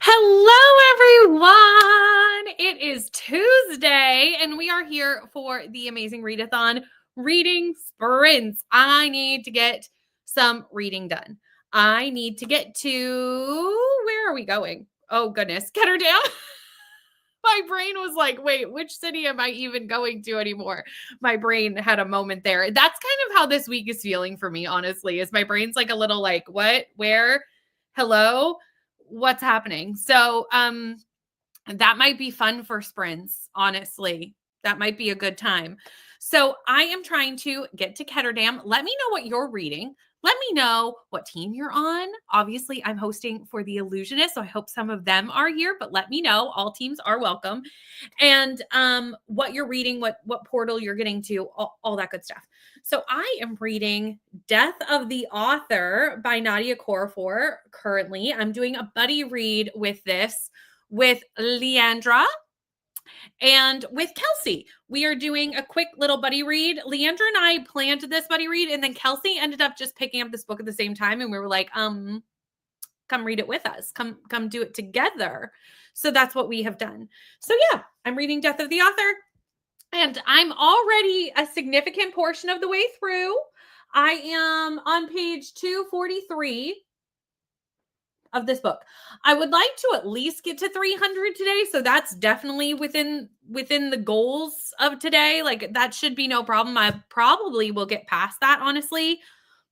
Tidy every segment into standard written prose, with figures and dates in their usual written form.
Hello, everyone. It is Tuesday, and we are here for the Amazing Readathon reading sprints. I need to get some reading done. I need to get to, where are we going? Oh, goodness, Ketterdam. My brain was like, wait, which city am I even going to anymore? My brain had a moment there. That's kind of how this week is feeling for me, honestly, is my brain's like a little like, what, where, hello, what's happening? So that might be fun for sprints, honestly. That might be a good time. So I am trying to get to Ketterdam. Let me know what you're reading. Let me know what team you're on. Obviously, I'm hosting for the Illusionist, so I hope some of them are here, but let me know. All teams are welcome. And what you're reading, what portal you're getting to, all that good stuff. So I am reading Death of the Author by Nadia Korafor currently. I'm doing a buddy read with this with Leandra and with Kelsey. We are doing a quick little buddy read. Leandra and I planned this buddy read, and then Kelsey ended up just picking up this book at the same time, and we were like, come read it with us. Come do it together. So that's what we have done. So yeah, I'm reading Death of the Author, and I'm already a significant portion of the way through. I am on page 243 of this book. I would like to at least get to 300 today, so that's definitely within the goals of today. Like that should be no problem. I probably will get past that, honestly.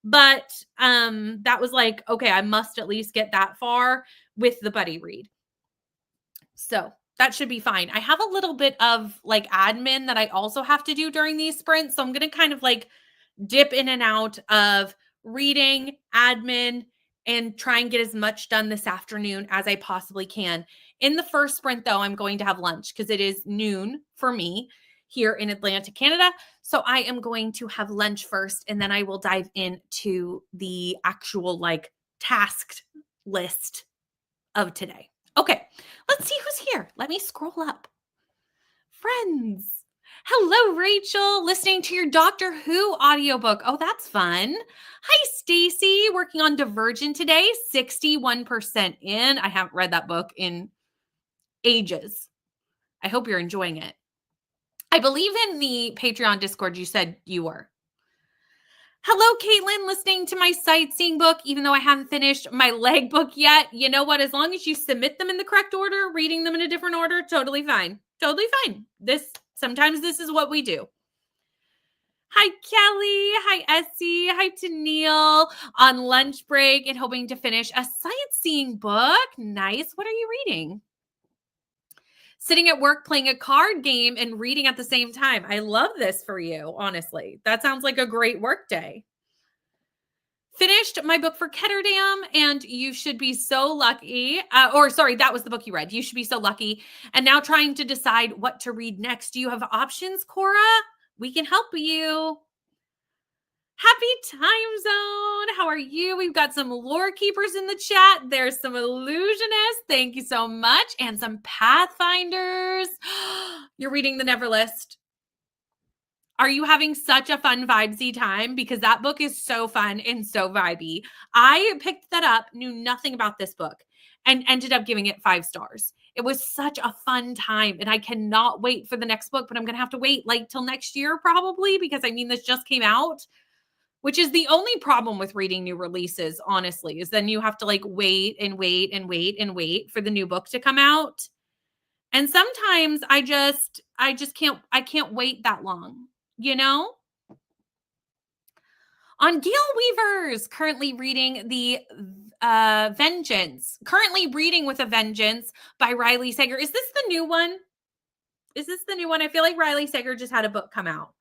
But that was like, okay, I must at least get that far with the buddy read. So that should be fine. I have a little bit of like admin that I also have to do during these sprints. So I'm going to kind of like dip in and out of reading, admin, and try and get as much done this afternoon as I possibly can. In the first sprint, though, I'm going to have lunch because it is noon for me here in Atlanta, Canada. So I am going to have lunch first, and then I will dive into the actual like tasked list of today. Okay, let's see who's here. Let me scroll up. Friends. Hello, Rachel, listening to your Doctor Who audiobook. Oh, that's fun. Hi, Stacy, working on Divergent today, 61% in. I haven't read that book in ages. I hope you're enjoying it. I believe in the Patreon Discord you said you were. Hello, Caitlin, listening to my sightseeing book, even though I haven't finished my leg book yet. You know what? As long as you submit them in the correct order, reading them in a different order, totally fine. Totally fine. Sometimes this is what we do. Hi, Kelly. Hi, Essie. Hi to Neil. On lunch break and hoping to finish a sightseeing book. Nice. What are you reading? Sitting at work playing a card game and reading at the same time. I love this for you, honestly. That sounds like a great work day. Finished my book for Ketterdam, and you should be so lucky. That was the book you read. You should be so lucky. And now trying to decide what to read next. Do you have options, Cora? We can help you. Happy time zone. How are you? We've got some lore keepers in the chat. There's some illusionists. Thank you so much. And some pathfinders. You're reading the Neverlist. Are you having such a fun vibesy time? Because that book is so fun and so vibey. I picked that up, knew nothing about this book, and ended up giving it 5 stars. It was such a fun time, and I cannot wait for the next book, but I'm going to have to wait like till next year probably, because I mean, this just came out, which is the only problem with reading new releases, honestly, is then you have to like wait and wait and wait and wait for the new book to come out. And sometimes I can't wait that long. You know? On Gale Weavers, currently reading the Vengeance. Currently reading with a Vengeance by Riley Sager. Is this the new one? I feel like Riley Sager just had a book come out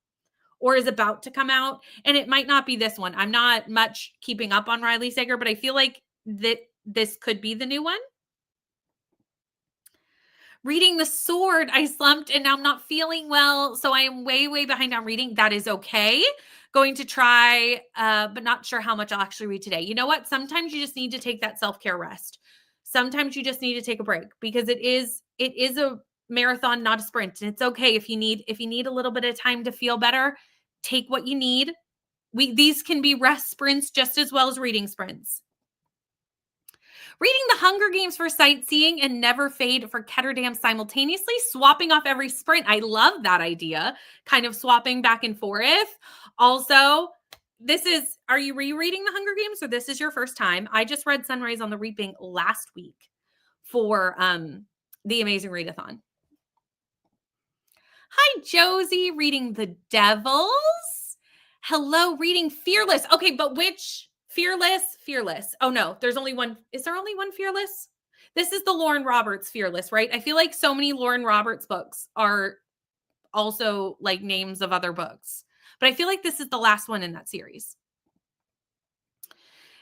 or is about to come out, and it might not be this one. I'm not much keeping up on Riley Sager, but I feel like that this could be the new one. Reading The Sword, I slumped and now I'm not feeling well. So I am way, way behind on reading. That is okay. Going to try, but not sure how much I'll actually read today. You know what? Sometimes you just need to take that self-care rest. Sometimes you just need to take a break because it is a marathon, not a sprint. And it's okay if you need a little bit of time to feel better, take what you need. These can be rest sprints just as well as reading sprints. Reading The Hunger Games for sightseeing and Never Fade for Ketterdam simultaneously, swapping off every sprint. I love that idea, kind of swapping back and forth. Also, are you rereading The Hunger Games or this is your first time? I just read Sunrise on the Reaping last week for the Amazing Readathon. Hi, Josie, reading The Devils. Hello, reading Fearless. Okay, but which Fearless? Oh no, there's only one. Is there only one Fearless? This is the Lauren Roberts Fearless, right? I feel like so many Lauren Roberts books are also like names of other books, but I feel like this is the last one in that series.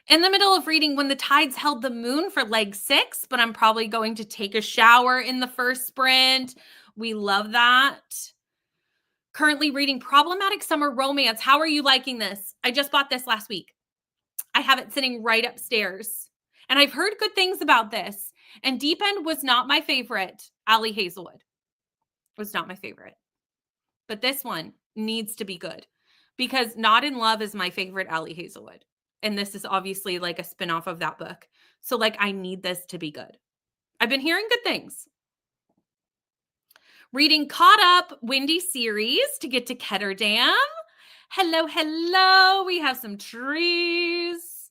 In the middle of reading When the Tides Held the Moon for leg 6, but I'm probably going to take a shower in the first sprint. We love that. Currently reading Problematic Summer Romance. How are you liking this? I just bought this last week. I have it sitting right upstairs. And I've heard good things about this. And Deep End was not my favorite. Ali Hazelwood was not my favorite. But this one needs to be good because Not in Love is my favorite Ali Hazelwood. And this is obviously like a spinoff of that book. So like I need this to be good. I've been hearing good things. Reading Caught Up Windy series to get to Ketterdam. Hello. We have some trees.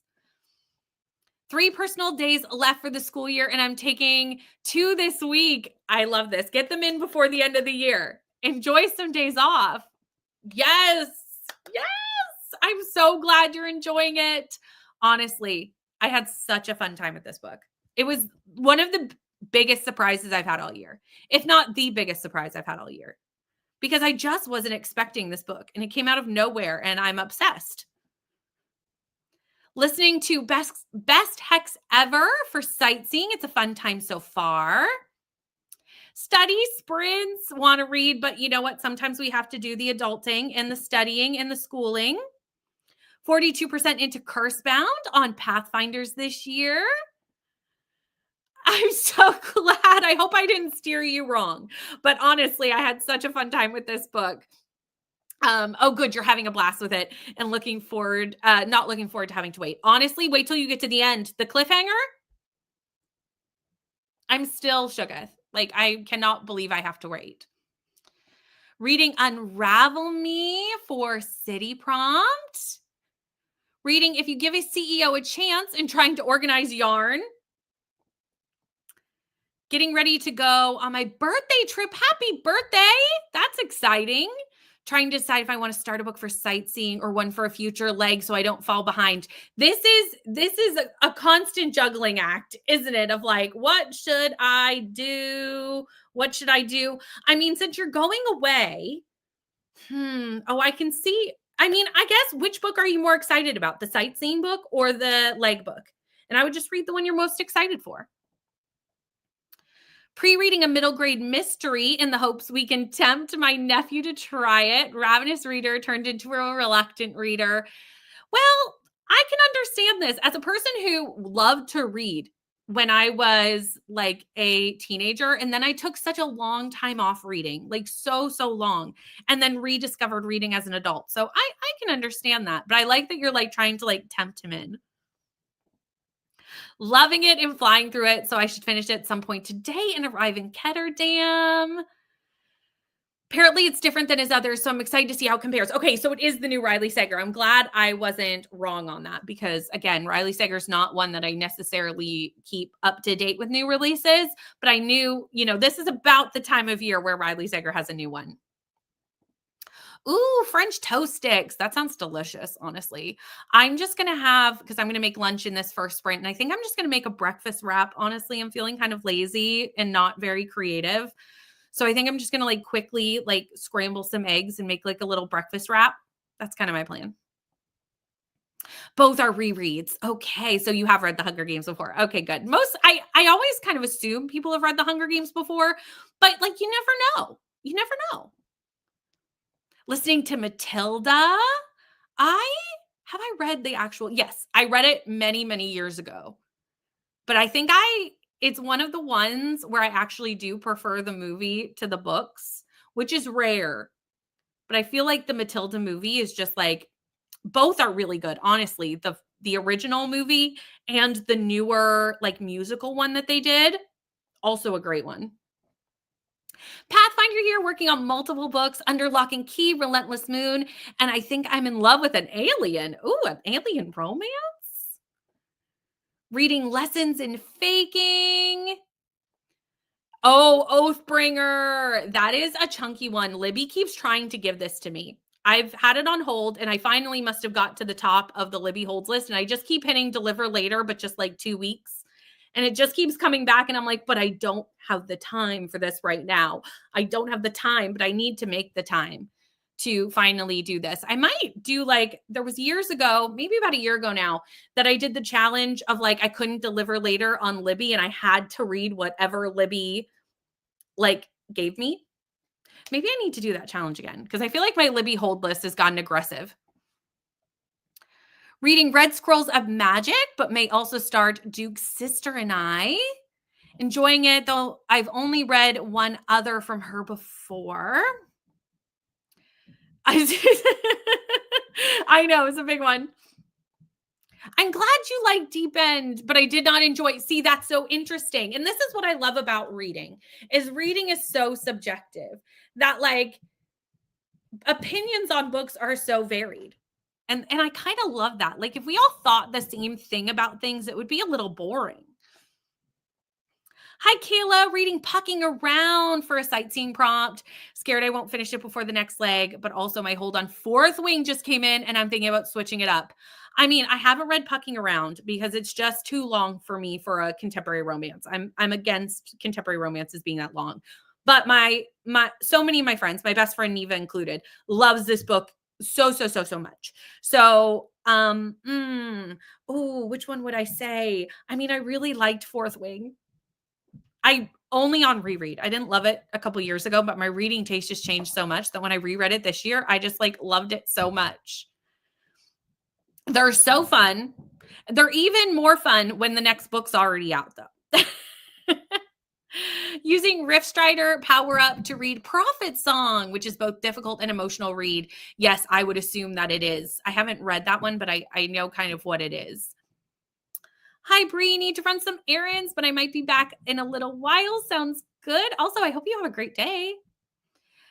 3 personal days left for the school year, and I'm taking 2 this week. I love this. Get them in before the end of the year. Enjoy some days off. Yes. I'm so glad you're enjoying it. Honestly, I had such a fun time with this book. It was one of the biggest surprises I've had all year, if not the biggest surprise I've had all year, because I just wasn't expecting this book and it came out of nowhere and I'm obsessed. Listening to Best Hex Ever for sightseeing. It's a fun time so far. Study sprints, want to read, but you know what? Sometimes we have to do the adulting and the studying and the schooling. 42% into Cursebound on Pathfinders this year. I'm so glad. I hope I didn't steer you wrong. But honestly, I had such a fun time with this book. Oh, good. You're having a blast with it and looking forward, not looking forward to having to wait. Honestly, wait till you get to the end. The cliffhanger, I'm still shooketh. Like, I cannot believe I have to wait. Reading Unravel Me for City Prompt. Reading If You Give a CEO a Chance and Trying to Organize Yarn. Getting ready to go on my birthday trip. Happy birthday. That's exciting. Trying to decide if I want to start a book for sightseeing or one for a future leg so I don't fall behind. This is a constant juggling act, isn't it? Of like, what should I do? What should I do? I mean, since you're going away, I can see. I mean, I guess which book are you more excited about? The sightseeing book or the leg book? And I would just read the one you're most excited for. Pre-reading a middle grade mystery in the hopes we can tempt my nephew to try it. Ravenous reader turned into a reluctant reader. Well, I can understand this. As a person who loved to read when I was like a teenager, and then I took such a long time off reading, like so long, and then rediscovered reading as an adult. So I can understand that. But I like that you're like trying to like tempt him in. Loving it and flying through it. So I should finish it at some point today and arrive in Ketterdam. Apparently it's different than his others, so I'm excited to see how it compares. Okay, so it is the new Riley Sager. I'm glad I wasn't wrong on that because, again, Riley Sager's not one that I necessarily keep up to date with new releases, but I knew, this is about the time of year where Riley Sager has a new one. Ooh, French toast sticks. That sounds delicious, honestly. I'm just going to because I'm going to make lunch in this first sprint. And I think I'm just going to make a breakfast wrap. Honestly, I'm feeling kind of lazy and not very creative. So I think I'm just going to like quickly like scramble some eggs and make like a little breakfast wrap. That's kind of my plan. Both are rereads. Okay. So you have read The Hunger Games before. Okay, good. I always kind of assume people have read The Hunger Games before, but like, you never know. You never know. Listening to Matilda. Have I read the actual, yes, I read it many, many years ago, but I think it's one of the ones where I actually do prefer the movie to the books, which is rare, but I feel like the Matilda movie is just like, both are really good. Honestly, the original movie and the newer like musical one that they did. Also a great one. Pathfinder here, working on multiple books under Lock and Key, Relentless Moon, and I think I'm in love with an alien. Ooh, an alien romance? Reading Lessons in Faking. Oh, Oathbringer. That is a chunky one. Libby keeps trying to give this to me. I've had it on hold, and I finally must have got to the top of the Libby holds list, and I just keep hitting deliver later, but just like 2 weeks. And it just keeps coming back, and I'm like, but I don't have the time for this right now. I don't have the time, but I need to make the time to finally do this. I might do like, there was years ago, maybe about a year ago now, that I did the challenge of like, I couldn't deliver later on Libby, and I had to read whatever Libby like gave me. Maybe I need to do that challenge again because I feel like my Libby hold list has gotten aggressive. Reading Red Scrolls of Magic, but may also start Duke's Sister and I. Enjoying it, though I've only read one other from her before. I know, it's a big one. I'm glad you like Deep End, but I did not enjoy it. See, that's so interesting. And this is what I love about reading, is reading is so subjective that like opinions on books are so varied. And I kind of love that. Like if we all thought the same thing about things, it would be a little boring. Hi, Kayla, reading Pucking Around for a sightseeing prompt. Scared I won't finish it before the next leg, but also my hold on Fourth Wing just came in and I'm thinking about switching it up. I mean, I haven't read Pucking Around because it's just too long for me for a contemporary romance. I'm against contemporary romances being that long. But my so many of my friends, my best friend Neva included, loves this book so much. So, which one would I say? I mean, I really liked Fourth Wing. I only on reread. I didn't love it a couple years ago, but my reading taste just changed so much that when I reread it this year, I just like loved it so much. They're so fun. They're even more fun when the next book's already out though. Using Riftstrider Power Up to read Prophet Song, which is both difficult and emotional read. Yes, I would assume that it is. I haven't read that one, but I know kind of what it is. Hi, Bree, need to run some errands, but I might be back in a little while. Sounds good. Also, I hope you have a great day.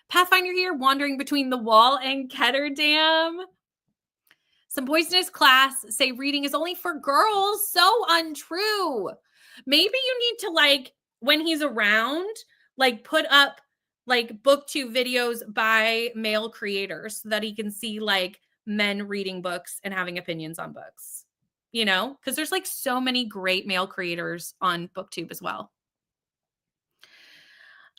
Pathfinder here, wandering between the wall and Ketterdam. Some poisonous class say reading is only for girls. So untrue. Maybe you need to like, when he's around, like put up like booktube videos by male creators so that he can see like men reading books and having opinions on books. You know, because there's like so many great male creators on booktube as well.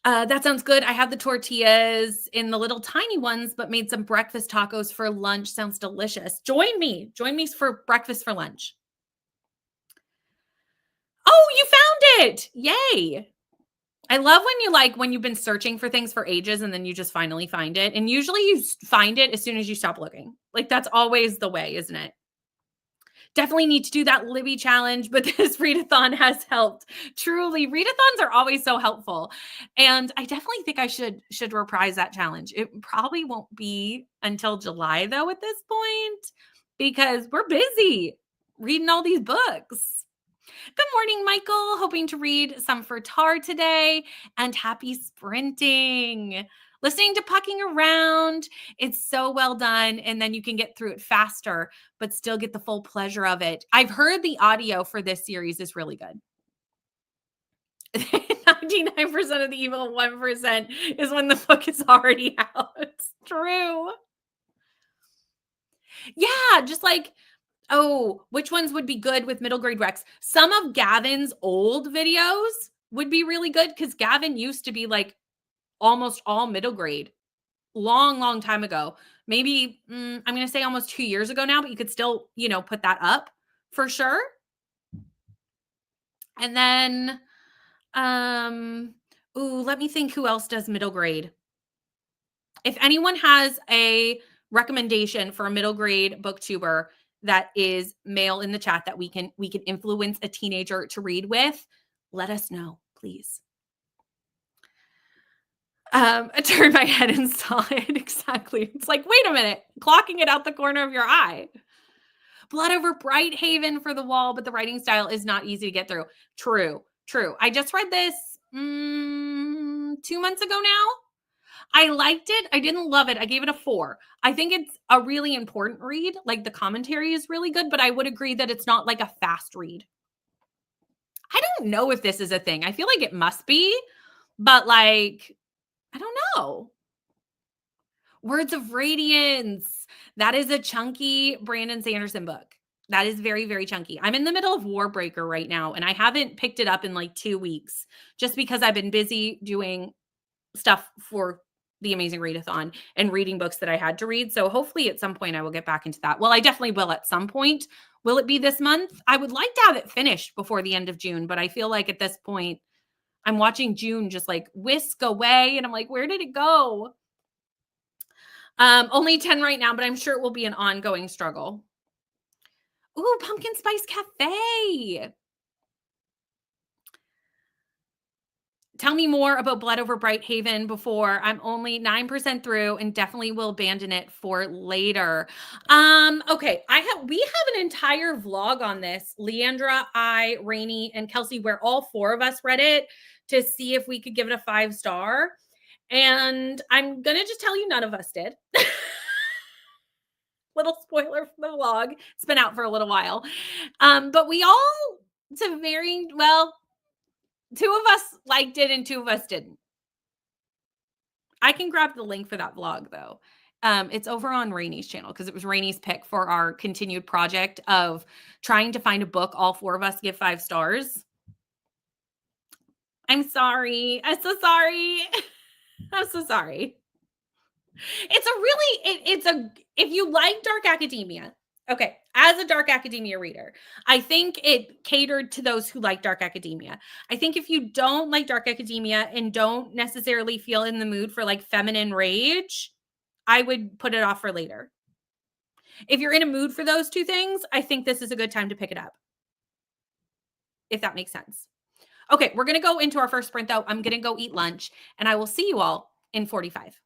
That sounds good. I have the tortillas in the little tiny ones, but made some breakfast tacos for lunch. Sounds delicious. Join me for breakfast for lunch. Oh, you found it. Yay. I love when you've been searching for things for ages and then you just finally find it. And usually you find it as soon as you stop looking. Like that's always the way, isn't it? Definitely need to do that Libby challenge, but this readathon has helped. Truly, readathons are always so helpful. And I definitely think I should reprise that challenge. It probably won't be until July though at this point because we're busy reading all these books. Good morning, Michael. Hoping to read some for Tar today and happy sprinting. Listening to Pucking Around, it's so well done. And then you can get through it faster, but still get the full pleasure of it. I've heard the audio for this series is really good. 99% of the evil 1% is when the book is already out. It's true. Yeah, just like, oh, which ones would be good with middle grade Rex? Some of Gavin's old videos would be really good because Gavin used to be like almost all middle grade long time ago. Maybe I'm going to say almost 2 years ago now, but you could still, put that up for sure. And then, let me think who else does middle grade. If anyone has a recommendation for a middle grade booktuber that is male in the chat that we can influence a teenager to read with, let us know, please. I turned my head and saw it. Exactly. It's like, wait a minute, clocking it out the corner of your eye. Blood over Bright Haven for the wall, but the writing style is not easy to get through. True, true. I just read this 2 months ago now. I liked it. I didn't love it. I gave it a 4. I think it's a really important read. Like the commentary is really good, but I would agree that it's not like a fast read. I don't know if this is a thing. I feel like it must be, but like, I don't know. Words of Radiance. That is a chunky Brandon Sanderson book. That is very, very chunky. I'm in the middle of Warbreaker right now, and I haven't picked it up in like 2 weeks just because I've been busy doing stuff for the Amazing Readathon and reading books that I had to read. So hopefully at some point I will get back into that. Well, I definitely will at some point. Will it be this month? I would like to have it finished before the end of June, but I feel like at this point I'm watching June just like whisk away and I'm like, where did it go? Only 10 right now, but I'm sure it will be an ongoing struggle. Ooh, Pumpkin Spice Cafe. Tell me more about Blood Over Bright Haven before. I'm only 9% through and definitely will abandon it for later. Okay, we have an entire vlog on this. Leandra, I, Rainey, and Kelsey, where all 4 of us read it to see if we could give it a 5-star. And I'm gonna just tell you none of us did. Little spoiler for the vlog. It's been out for a little while. But we all, to varying, well, 2 of us liked it and 2 of us didn't. I can grab the link for that vlog though. It's over on Rainey's channel because it was Rainey's pick for our continued project of trying to find a book all 4 of us give 5 stars. I'm sorry. I'm so sorry. I'm so sorry. If you like dark academia, okay, as a dark academia reader, I think it catered to those who like dark academia. I think if you don't like dark academia and don't necessarily feel in the mood for like feminine rage, I would put it off for later. If you're in a mood for those 2 things, I think this is a good time to pick it up. If that makes sense. Okay, we're going to go into our first sprint though. I'm going to go eat lunch and I will see you all in 45.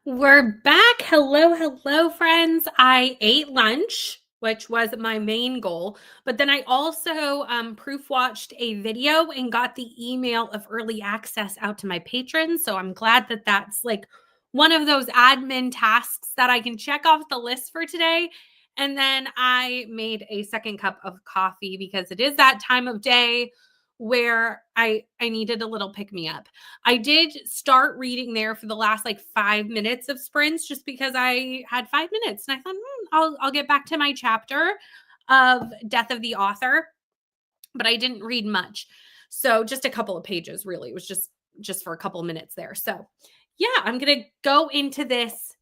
We're back. Hello, hello, friends. I ate lunch, which was my main goal, but then I also proof watched a video and got the email of early access out to my patrons. So I'm glad that that's like one of those admin tasks that I can check off the list for today. And then I made a second cup of coffee because it is that time of day where I needed a little pick me up. I did start reading there for the last like 5 minutes of sprints just because I had 5 minutes and I thought I'll get back to my chapter of Death of the Author, but I didn't read much. So just a couple of pages really. It was just for a couple of minutes there. So, yeah, I'm going to go into this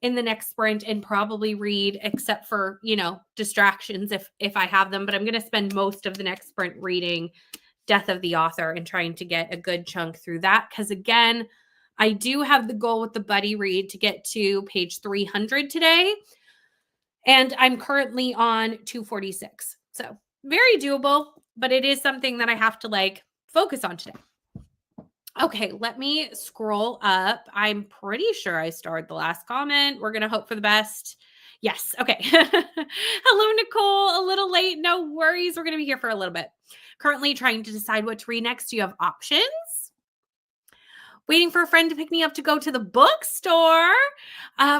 in the next sprint and probably read except for, distractions if I have them, but I'm going to spend most of the next sprint reading Death of the Author and trying to get a good chunk through that. Because again, I do have the goal with the buddy read to get to page 300 today. And I'm currently on 246. So very doable, but it is something that I have to focus on today. Okay, let me scroll up. I'm pretty sure I starred the last comment. We're going to hope for the best. Yes. Okay. Hello, Nicole. A little late. No worries. We're going to be here for a little bit. Currently trying to decide what to read next. Do you have options? Waiting for a friend to pick me up to go to the bookstore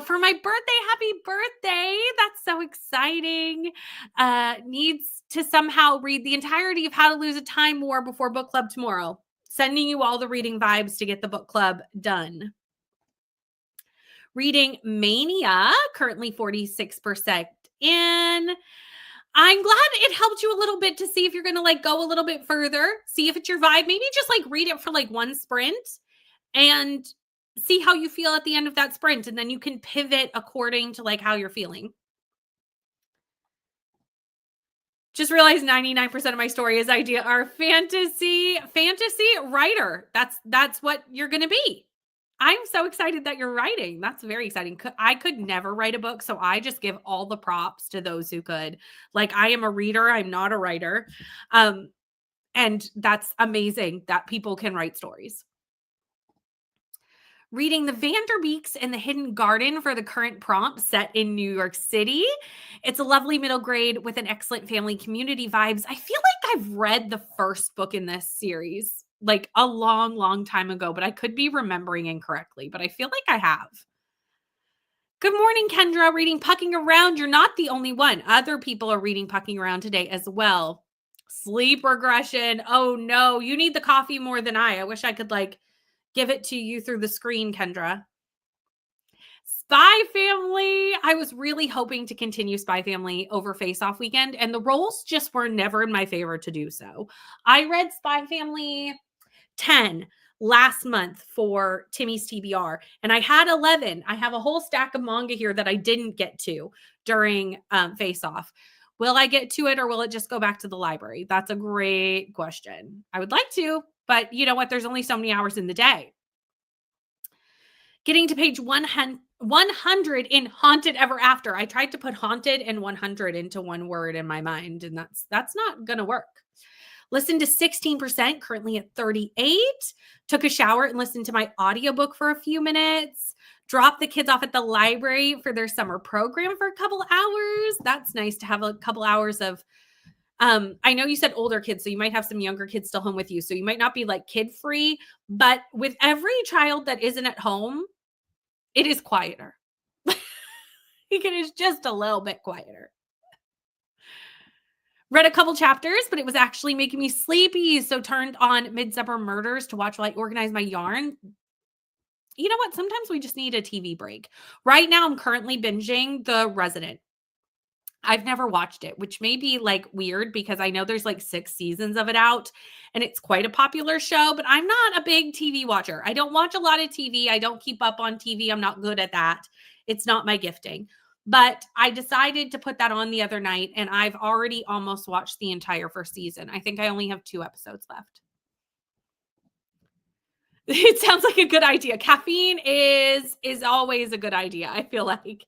for my birthday. Happy birthday. That's so exciting. Needs to somehow read the entirety of How to Lose a Time War before book club tomorrow. Sending you all the reading vibes to get the book club done. Reading Mania, currently 46% in. I'm glad it helped you a little bit to see if you're going to go a little bit further, see if it's your vibe. Maybe just read it for one sprint and see how you feel at the end of that sprint. And then you can pivot according to how you're feeling. Just realized 99% of my stories idea are fantasy writer. That's what you're going to be. I'm so excited that you're writing. That's very exciting. I could never write a book, so I just give all the props to those who could. I am a reader. I'm not a writer. And that's amazing that people can write stories. Reading The Vanderbeeks and the Hidden Garden for the current prompt set in New York City. It's a lovely middle grade with an excellent family community vibes. I feel like I've read the first book in this series a long, long time ago, but I could be remembering incorrectly, but I feel like I have. Good morning, Kendra. Reading Pucking Around. You're not the only one. Other people are reading Pucking Around today as well. Sleep regression. Oh no, you need the coffee more than I wish I could give it to you through the screen, Kendra. Spy Family. I was really hoping to continue Spy Family over Face Off weekend, and the roles just were never in my favor to do so. I read Spy Family 10 last month for Timmy's TBR, and I had 11. I have a whole stack of manga here that I didn't get to during Face Off. Will I get to it, or will it just go back to the library? That's a great question. I would like to, but you know what? There's only so many hours in the day. Getting to page 100 in Haunted Ever After. I tried to put haunted and 100 into one word in my mind, and that's not going to work. Listened to 16%, currently at 38. Took a shower and listened to my audiobook for a few minutes. Dropped the kids off at the library for their summer program for a couple hours. That's nice to have a couple hours of, I know you said older kids, so you might have some younger kids still home with you. So you might not be kid free, but with every child that isn't at home, it is quieter. It is just a little bit quieter. Read a couple chapters, but it was actually making me sleepy. So turned on Midsummer Murders to watch while I organize my yarn. You know what? Sometimes we just need a TV break. Right now, I'm currently binging The Resident. I've never watched it, which may be weird because I know there's 6 seasons of it out and it's quite a popular show, but I'm not a big TV watcher. I don't watch a lot of TV. I don't keep up on TV. I'm not good at that. It's not my gifting. But I decided to put that on the other night, and I've already almost watched the entire first season. I think I only have 2 episodes left. It sounds like a good idea. Caffeine is always a good idea. I feel like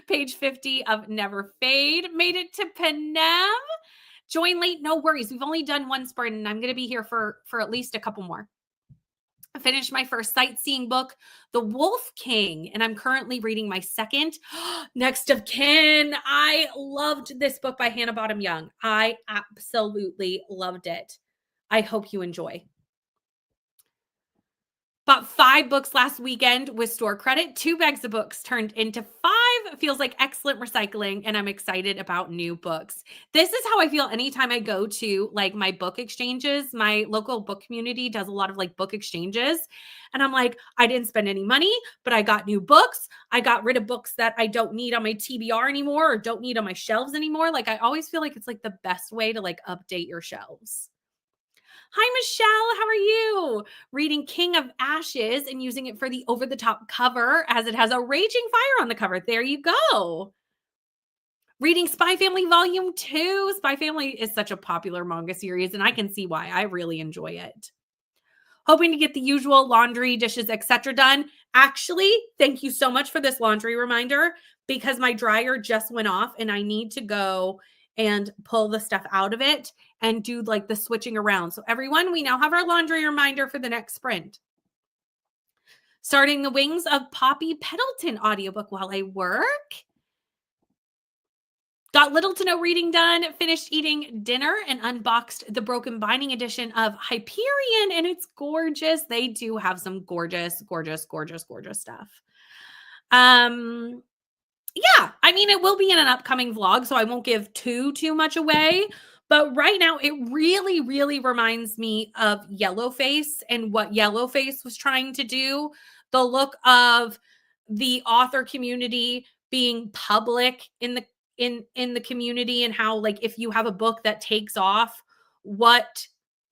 page 50 of Never Fade made it to Panem. Join late, no worries. We've only done one sprint, and I'm going to be here for at least a couple more. I finished my first sightseeing book, The Wolf King, and I'm currently reading my second, Next of Kin. I loved this book by Hannah Bottom Young. I absolutely loved it. I hope you enjoy. Bought 5 books last weekend with store credit. 2 bags of books turned into 5. Feels like excellent recycling, and I'm excited about new books. This is how I feel anytime I go to like my book exchanges. My local book community does a lot of like book exchanges. And I'm like, I didn't spend any money, but I got new books. I got rid of books that I don't need on my TBR anymore or don't need on my shelves anymore. Like I always feel like it's like the best way to like update your shelves. Hi, Michelle. How are you? Reading King of Ashes and using it for the over the top cover as it has a raging fire on the cover. There you go. Reading Spy Family Volume 2. Spy Family is such a popular manga series, and I can see why. I really enjoy it. Hoping to get the usual laundry, dishes, etc. done. Actually, thank you so much for this laundry reminder because my dryer just went off and I need to go and pull the stuff out of it and do like the switching around. So everyone, we now have our laundry reminder for the next sprint. Starting the Wings of Poppy Pendleton audiobook while I work. Got little to no reading done, finished eating dinner, and unboxed the Broken Binding edition of Hyperion, and it's gorgeous. They do have some gorgeous, gorgeous, gorgeous, gorgeous stuff. Yeah, I mean, it will be in an upcoming vlog, so I won't give too much away. But right now, it really, really reminds me of Yellowface and what Yellowface was trying to do. The look of the author community being public in the community, and how like if you have a book that takes off, what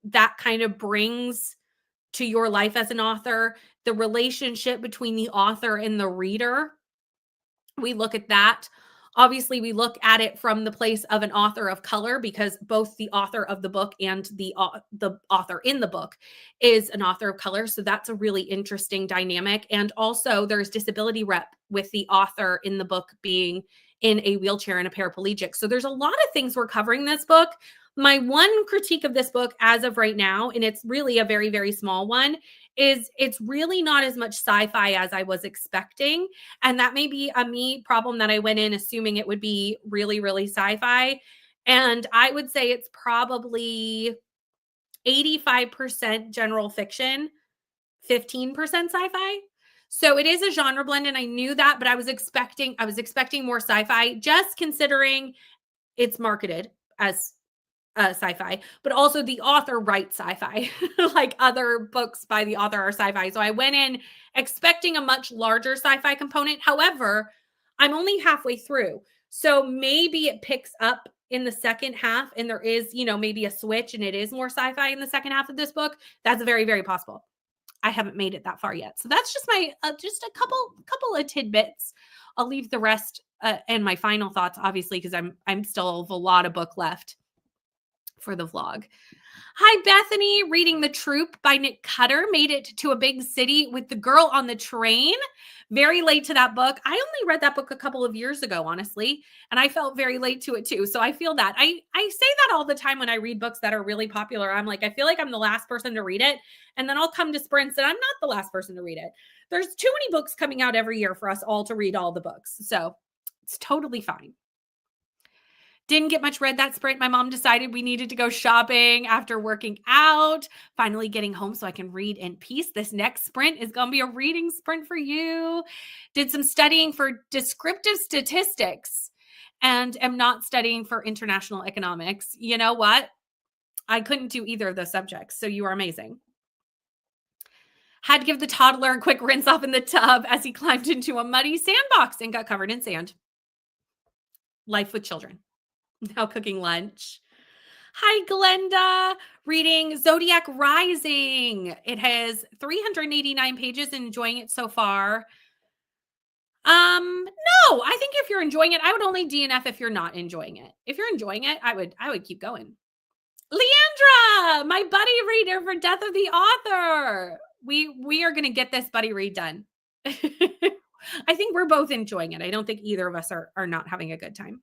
that kind of brings to your life as an author, the relationship between the author and the reader. We look at that. Obviously, we look at it from the place of an author of color because both the author of the book and the author in the book is an author of color. So that's a really interesting dynamic. And also there's disability rep with the author in the book being in a wheelchair and a paraplegic. So there's a lot of things we're covering this book. My one critique of this book as of right now, and it's really a very, very small one, is it's really not as much sci-fi as I was expecting. And that may be a me problem that I went in assuming it would be really, really sci-fi. And I would say it's probably 85% general fiction, 15% sci-fi. So it is a genre blend, and I knew that, but I was expecting more sci-fi, just considering it's marketed as sci-fi, but also the author writes sci-fi. Like other books by the author are sci-fi. So I went in expecting a much larger sci-fi component. However, I'm only halfway through. So maybe it picks up in the second half and there is, maybe a switch and it is more sci-fi in the second half of this book. That's very, very possible. I haven't made it that far yet. So that's just my, just a couple of tidbits. I'll leave the rest and my final thoughts, obviously, because I'm still have a lot of book left for the vlog. Hi, Bethany. Reading The Troop by Nick Cutter. Made it to a big city with the girl on the train. Very late to that book. I only read that book a couple of years ago, honestly, and I felt very late to it too. So I feel that. I say that all the time when I read books that are really popular. I'm like, I feel like I'm the last person to read it, and then I'll come to sprints and I'm not the last person to read it. There's too many books coming out every year for us all to read all the books. So it's totally fine. Didn't get much read that sprint. My mom decided we needed to go shopping after working out. Finally getting home so I can read in peace. This next sprint is going to be a reading sprint for you. Did some studying for descriptive statistics and am not studying for international economics. You know what? I couldn't do either of those subjects, so you are amazing. Had to give the toddler a quick rinse off in the tub as he climbed into a muddy sandbox and got covered in sand. Life with children. Now cooking lunch. Hi, Glenda. Reading Zodiac Rising. It has 389 pages and enjoying it so far. No, I think if you're enjoying it, I would only DNF if you're not enjoying it. If you're enjoying it, I would keep going. Leandra, my buddy reader for Death of the Author. We are going to get this buddy read done. I think we're both enjoying it. I don't think either of us are not having a good time.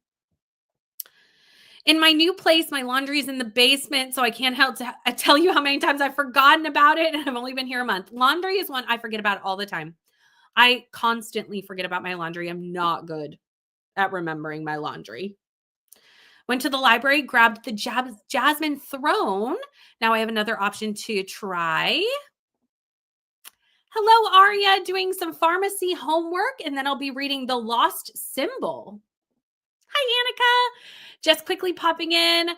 In my new place, my laundry is in the basement, so I can't help to tell you how many times I've forgotten about it, and I've only been here a month. Laundry is one I forget about all the time. I constantly forget about my laundry. I'm not good at remembering my laundry. Went to the library, grabbed the Jasmine Throne. Now I have another option to try. Hello, Aria, doing some pharmacy homework, and then I'll be reading The Lost Symbol. Hi, Annika. Just quickly popping in.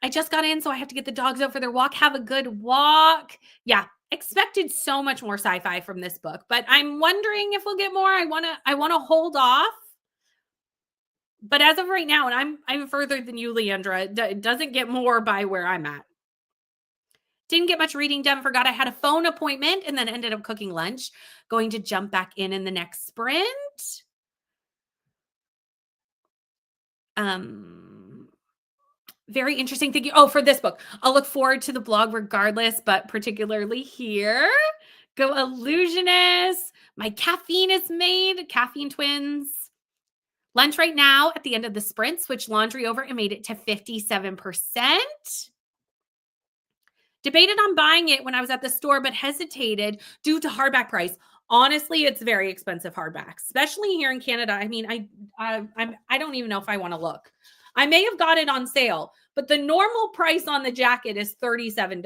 I just got in, so I have to get the dogs out for their walk. Have a good walk. Yeah, expected so much more sci-fi from this book, but I'm wondering if we'll get more. I wanna hold off. But as of right now, and I'm further than you, Leandra, it doesn't get more by where I'm at. Didn't get much reading done. Forgot I had a phone appointment and then ended up cooking lunch. Going to jump back in the next sprint. Very interesting. Thank you. Oh, for this book, I'll look forward to the blog regardless, but particularly here. Go Illusionist. My caffeine is made. Caffeine twins. Lunch right now at the end of the sprint. Switched laundry over and made it to 57%. Debated on buying it when I was at the store, but hesitated due to hardback price. Honestly, it's very expensive hardback, especially here in Canada. I mean, I don't even know if I want to look. I may have got it on sale, but the normal price on the jacket is $37.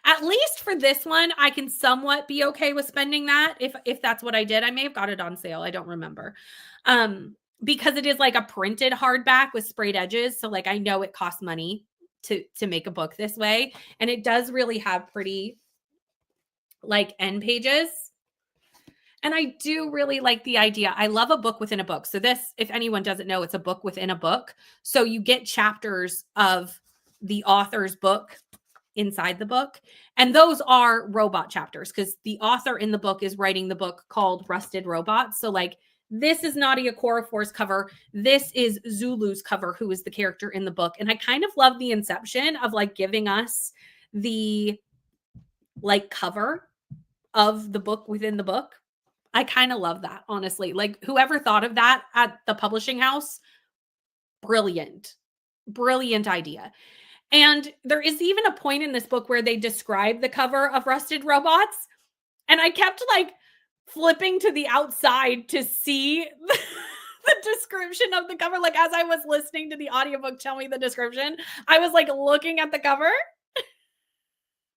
At least for this one, I can somewhat be okay with spending that if that's what I did. I may have got it on sale. I don't remember. Because it is like a printed hardback with sprayed edges, so like I know it costs money to make a book this way, and it does really have pretty like end pages. And I do really like the idea. I love a book within a book. So this, if anyone doesn't know, it's a book within a book. So you get chapters of the author's book inside the book. And those are robot chapters because the author in the book is writing the book called Rusted Robots. So like this is Nadia Corafor's cover. This is Zulu's cover, who is the character in the book. And I kind of love the inception of like giving us the like cover of the book within the book. I kind of love that, honestly. Like whoever thought of that at the publishing house, brilliant idea. And there is even a point in this book where they describe the cover of Rusted Robots. And I kept like flipping to the outside to see the description of the cover. Like as I was listening to the audiobook tell me the description, I was like looking at the cover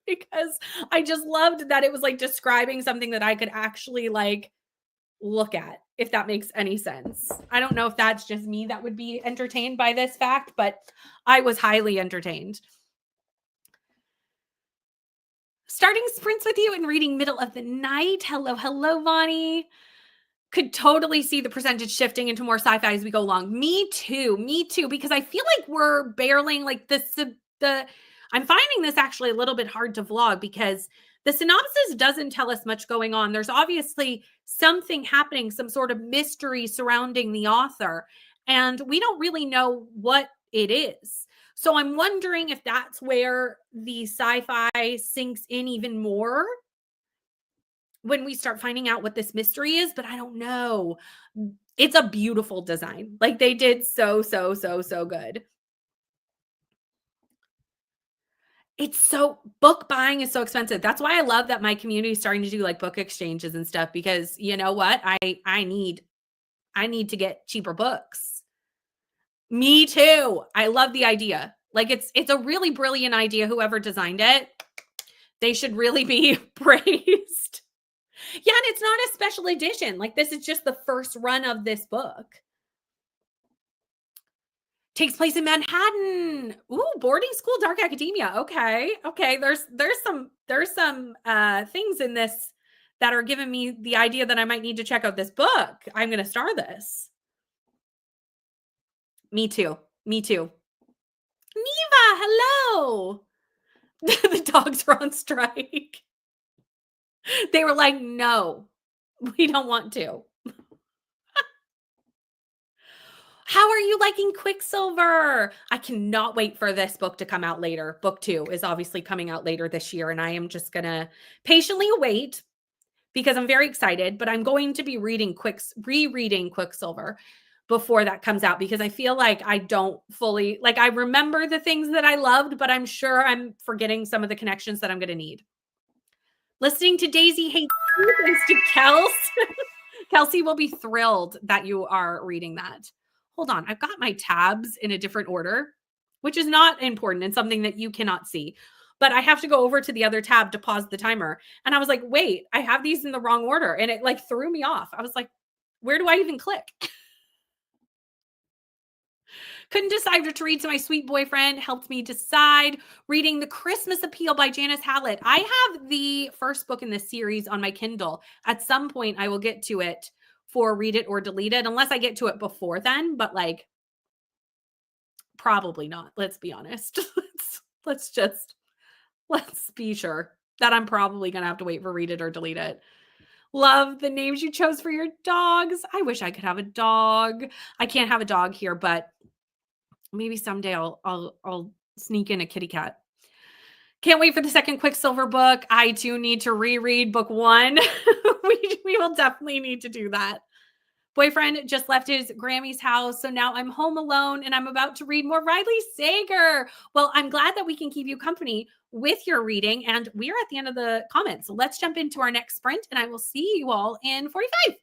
because I just loved that it was like describing something that I could actually like look at, if that makes any sense. I don't know if that's just me that would be entertained by this fact, but I was highly entertained. Starting sprints with you and reading middle of the night. Hello, Vani. Could totally see the percentage shifting into more sci-fi as we go along. Me too, because I feel like we're barreling like I'm finding this actually a little bit hard to vlog because the synopsis doesn't tell us much going on. There's obviously something happening, some sort of mystery surrounding the author, and we don't really know what it is. So I'm wondering if that's where the sci-fi sinks in even more when we start finding out what this mystery is, but I don't know. It's a beautiful design. Like they did so good. Book buying is so expensive. That's why I love that my community is starting to do like book exchanges and stuff, because you know what? I need to get cheaper books. Me too. I love the idea. Like it's a really brilliant idea. Whoever designed it, they should really be praised. Yeah, and it's not a special edition. Like this is just the first run of this book. Takes place in Manhattan. Ooh, boarding school, dark academia. Okay. There's some things in this that are giving me the idea that I might need to check out this book. I'm going to star this. Me too. Neva, hello. The dogs are on strike. They were like, no, we don't want to. How are you liking Quicksilver? I cannot wait for this book to come out later. Book 2 is obviously coming out later this year, and I am just going to patiently wait because I'm very excited, but I'm going to be rereading Quicksilver. before that comes out because I feel like I don't fully like I remember the things that I loved, but I'm sure I'm forgetting some of the connections that I'm going to need. Listening to Daisy Hates You, thanks to Kels. Kelsey will be thrilled that you are reading that. Hold on, I've got my tabs in a different order, which is not important and something that you cannot see. But I have to go over to the other tab to pause the timer. And I was like, wait, I have these in the wrong order. And it like threw me off. I was like, where do I even click? Couldn't decide what to read, so my sweet boyfriend helped me decide. Reading The Christmas Appeal by Janice Hallett. I have the first book in this series on my Kindle. At some point, I will get to it for Read It or Delete It, unless I get to it before then, but like probably not. Let's be honest. Let's be sure that I'm probably going to have to wait for Read It or Delete It. Love the names you chose for your dogs. I wish I could have a dog. I can't have a dog here, but maybe someday I'll sneak in a kitty cat. Can't wait for the second Quicksilver book. I too need to reread book 1. we will definitely need to do that. Boyfriend just left his Grammy's house, so now I'm home alone and I'm about to read more Riley Sager. Well, I'm glad that we can keep you company with your reading, and we are at the end of the comments. So let's jump into our next sprint, and I will see you all in 45.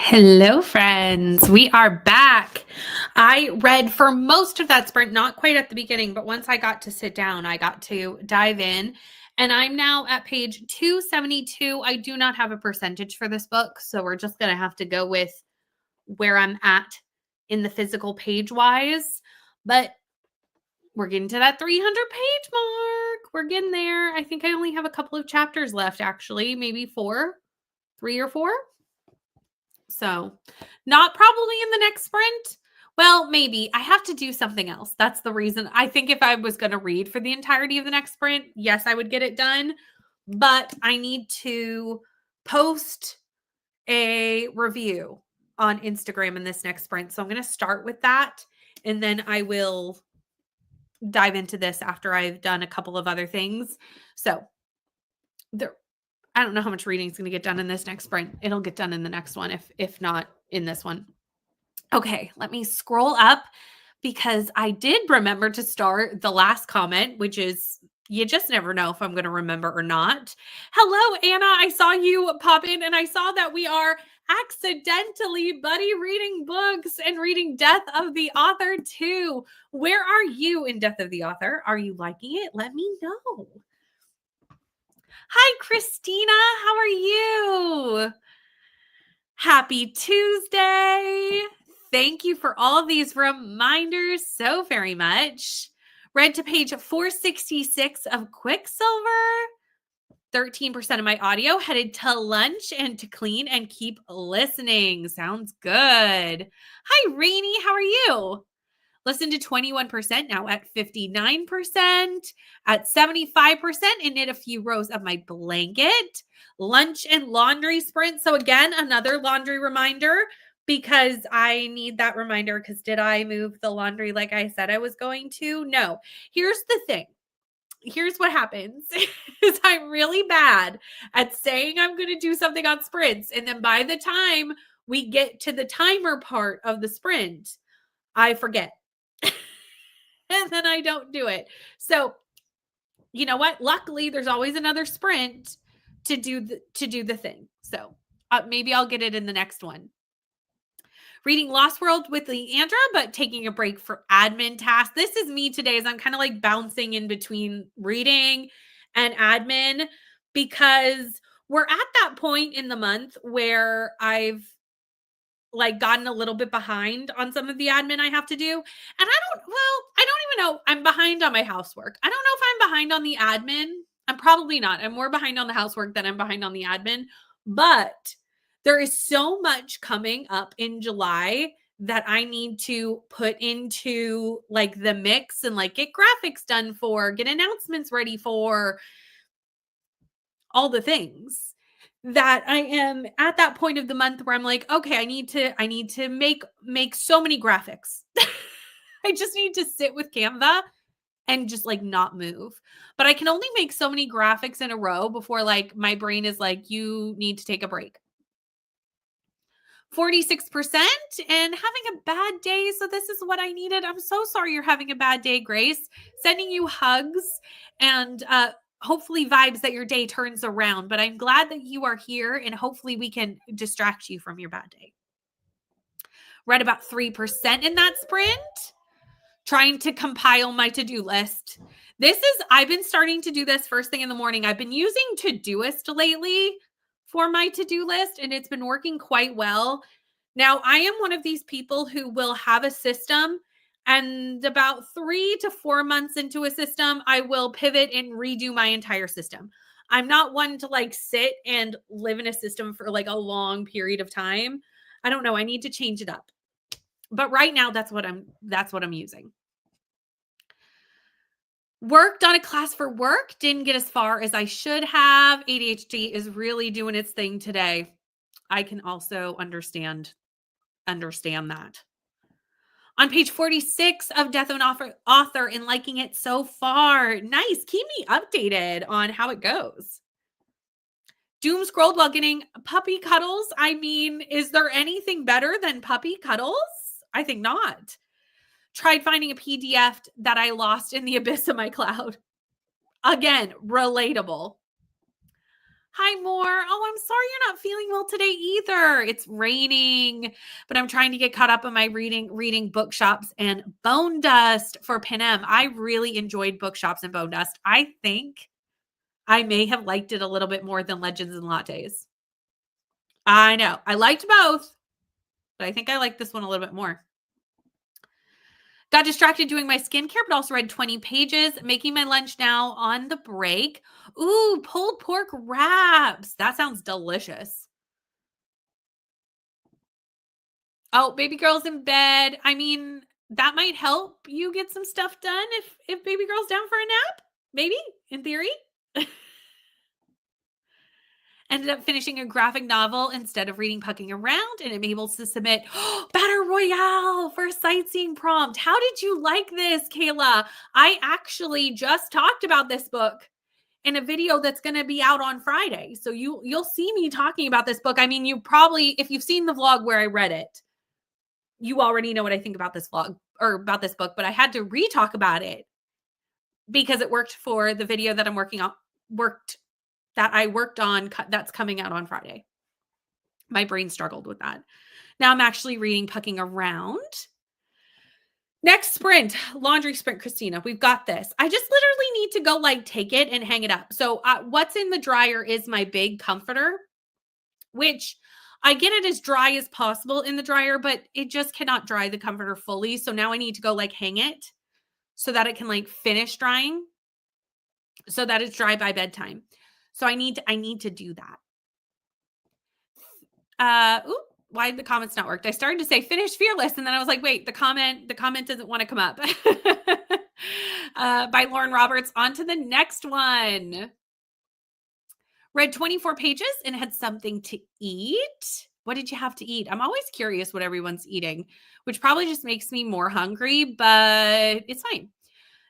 Hello, friends. We are back. I read for most of that sprint, not quite at the beginning, but once I got to sit down, I got to dive in. And I'm now at page 272. I do not have a percentage for this book, so we're just going to have to go with where I'm at in the physical page-wise. But we're getting to that 300-page mark. We're getting there. I think I only have a couple of chapters left, actually. Maybe 3 or 4. So not probably in the next sprint. Well, maybe. I have to do something else. That's the reason. I think if I was going to read for the entirety of the next sprint, yes, I would get it done. But I need to post a review on Instagram in this next sprint. So I'm going to start with that. And then I will dive into this after I've done a couple of other things. So I don't know how much reading is going to get done in this next sprint. It'll get done in the next one, if not in this one. Okay, let me scroll up because I did remember to start the last comment, which is, you just never know if I'm going to remember or not. Hello, Anna. I saw you pop in and I saw that we are accidentally buddy reading books and reading Death of the Author too. Where are you in Death of the Author? Are you liking it? Let me know. Hi, Christina. How are you? Happy Tuesday. Thank you for all these reminders so very much. Read to page 466 of Quicksilver. 13% of my audio headed to lunch and to clean and keep listening. Sounds good. Hi, Rainy. How are you? Listen to 21%, now at 59%, at 75%, and knit a few rows of my blanket. Lunch and laundry sprint. So again, another laundry reminder because I need that reminder because did I move the laundry like I said I was going to? No. Here's the thing. Here's what happens is I'm really bad at saying I'm going to do something on sprints. And then by the time we get to the timer part of the sprint, I forget. And then I don't do it. So, you know what? Luckily, there's always another sprint to do the thing. So maybe I'll get it in the next one. Reading Lost World with Leandra, but taking a break for admin tasks. This is me today as I'm kind of like bouncing in between reading and admin because we're at that point in the month where I've like gotten a little bit behind on some of the admin I have to do. And I don't even know. I'm behind on my housework. I don't know if I'm behind on the admin. I'm probably not. I'm more behind on the housework than I'm behind on the admin. But there is so much coming up in July that I need to put into like the mix and like get graphics done for, get announcements ready for, all the things that I am at that point of the month where I'm like, okay, I need to make so many graphics. I just need to sit with Canva and just like not move. But I can only make so many graphics in a row before like my brain is like, you need to take a break. 46% and having a bad day. So this is what I needed. I'm so sorry you're having a bad day, Grace. Sending you hugs and hopefully vibes that your day turns around. But I'm glad that you are here and hopefully we can distract you from your bad day. Read about 3% in that sprint. Trying to compile my to-do list. I've been starting to do this first thing in the morning. I've been using Todoist lately for my to-do list and it's been working quite well. Now, I am one of these people who will have a system and about 3 to 4 months into a system, I will pivot and redo my entire system. I'm not one to like sit and live in a system for like a long period of time. I don't know. I need to change it up. But right now, that's what I'm using. Worked on a class for work. Didn't get as far as I should have. ADHD is really doing its thing today. I can also understand that. On page 46 of Death of an Author and liking it so far. Nice. Keep me updated on how it goes. Doom scrolled while getting puppy cuddles. I mean, is there anything better than puppy cuddles? I think not. Tried finding a PDF that I lost in the abyss of my cloud. Again, relatable. Hi, Moore. Oh, I'm sorry you're not feeling well today either. It's raining, but I'm trying to get caught up on my reading bookshops and Bone Dust for Panem. I really enjoyed bookshops and Bone Dust. I think I may have liked it a little bit more than Legends and Lattes. I know. I liked both, but I think I like this one a little bit more. Got distracted doing my skincare, but also read 20 pages, making my lunch now on the break. Ooh, pulled pork wraps. That sounds delicious. Oh, baby girl's in bed. I mean, that might help you get some stuff done if baby girl's down for a nap. Maybe, in theory. Ended up finishing a graphic novel instead of reading Pucking Around, and I'm able to submit Battle Royale for a sightseeing prompt. How did you like this, Kayla? I actually just talked about this book in a video that's going to be out on Friday. So you'll see me talking about this book. I mean, you probably, if you've seen the vlog where I read it, you already know what I think about this vlog or about this book, but I had to re-talk about it because it worked for the video that I'm working on, that's coming out on Friday. My brain struggled with that. Now I'm actually reading Pucking Around. Next sprint, laundry sprint, Christina. We've got this. I just literally need to go like take it and hang it up. So what's in the dryer is my big comforter, which I get it as dry as possible in the dryer, but it just cannot dry the comforter fully. So now I need to go like hang it so that it can like finish drying so that it's dry by bedtime. So I need to do that. Why did the comments not work? I started to say finish fearless, and then I was like, wait, the comment doesn't want to come up. By Lauren Roberts. On to the next one. Read 24 pages and had something to eat. What did you have to eat? I'm always curious what everyone's eating, which probably just makes me more hungry, but it's fine.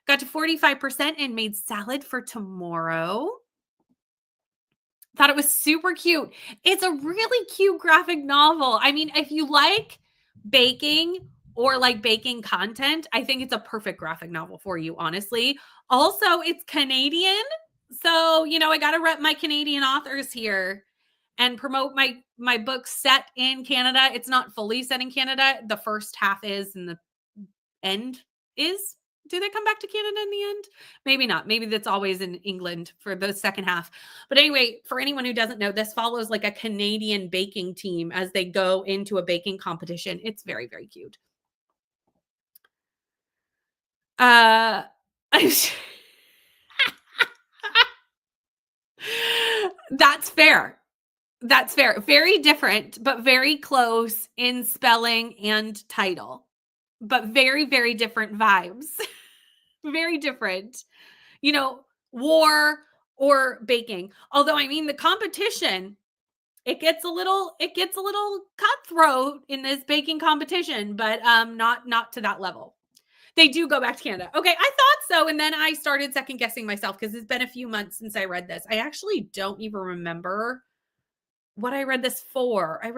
Got to 45% and made salad for tomorrow. Thought it was super cute. It's a really cute graphic novel. I mean, if you like baking or like baking content, I think it's a perfect graphic novel for you, honestly. Also, it's Canadian. So, I got to rep my Canadian authors here and promote my book set in Canada. It's not fully set in Canada. The first half is and the end is. Do they come back to Canada in the end? Maybe not. Maybe that's always in England for the second half. But anyway, for anyone who doesn't know, this follows like a Canadian baking team as they go into a baking competition. It's very, very cute. That's fair. That's fair. Very different, but very close in spelling and title. But very, very different vibes. Very different. War or baking. Although I mean the competition, it gets a little cutthroat in this baking competition, but not to that level. They do go back to Canada. Okay, I thought so. And then I started second guessing myself because it's been a few months since I read this. I actually don't even remember what I read this for. I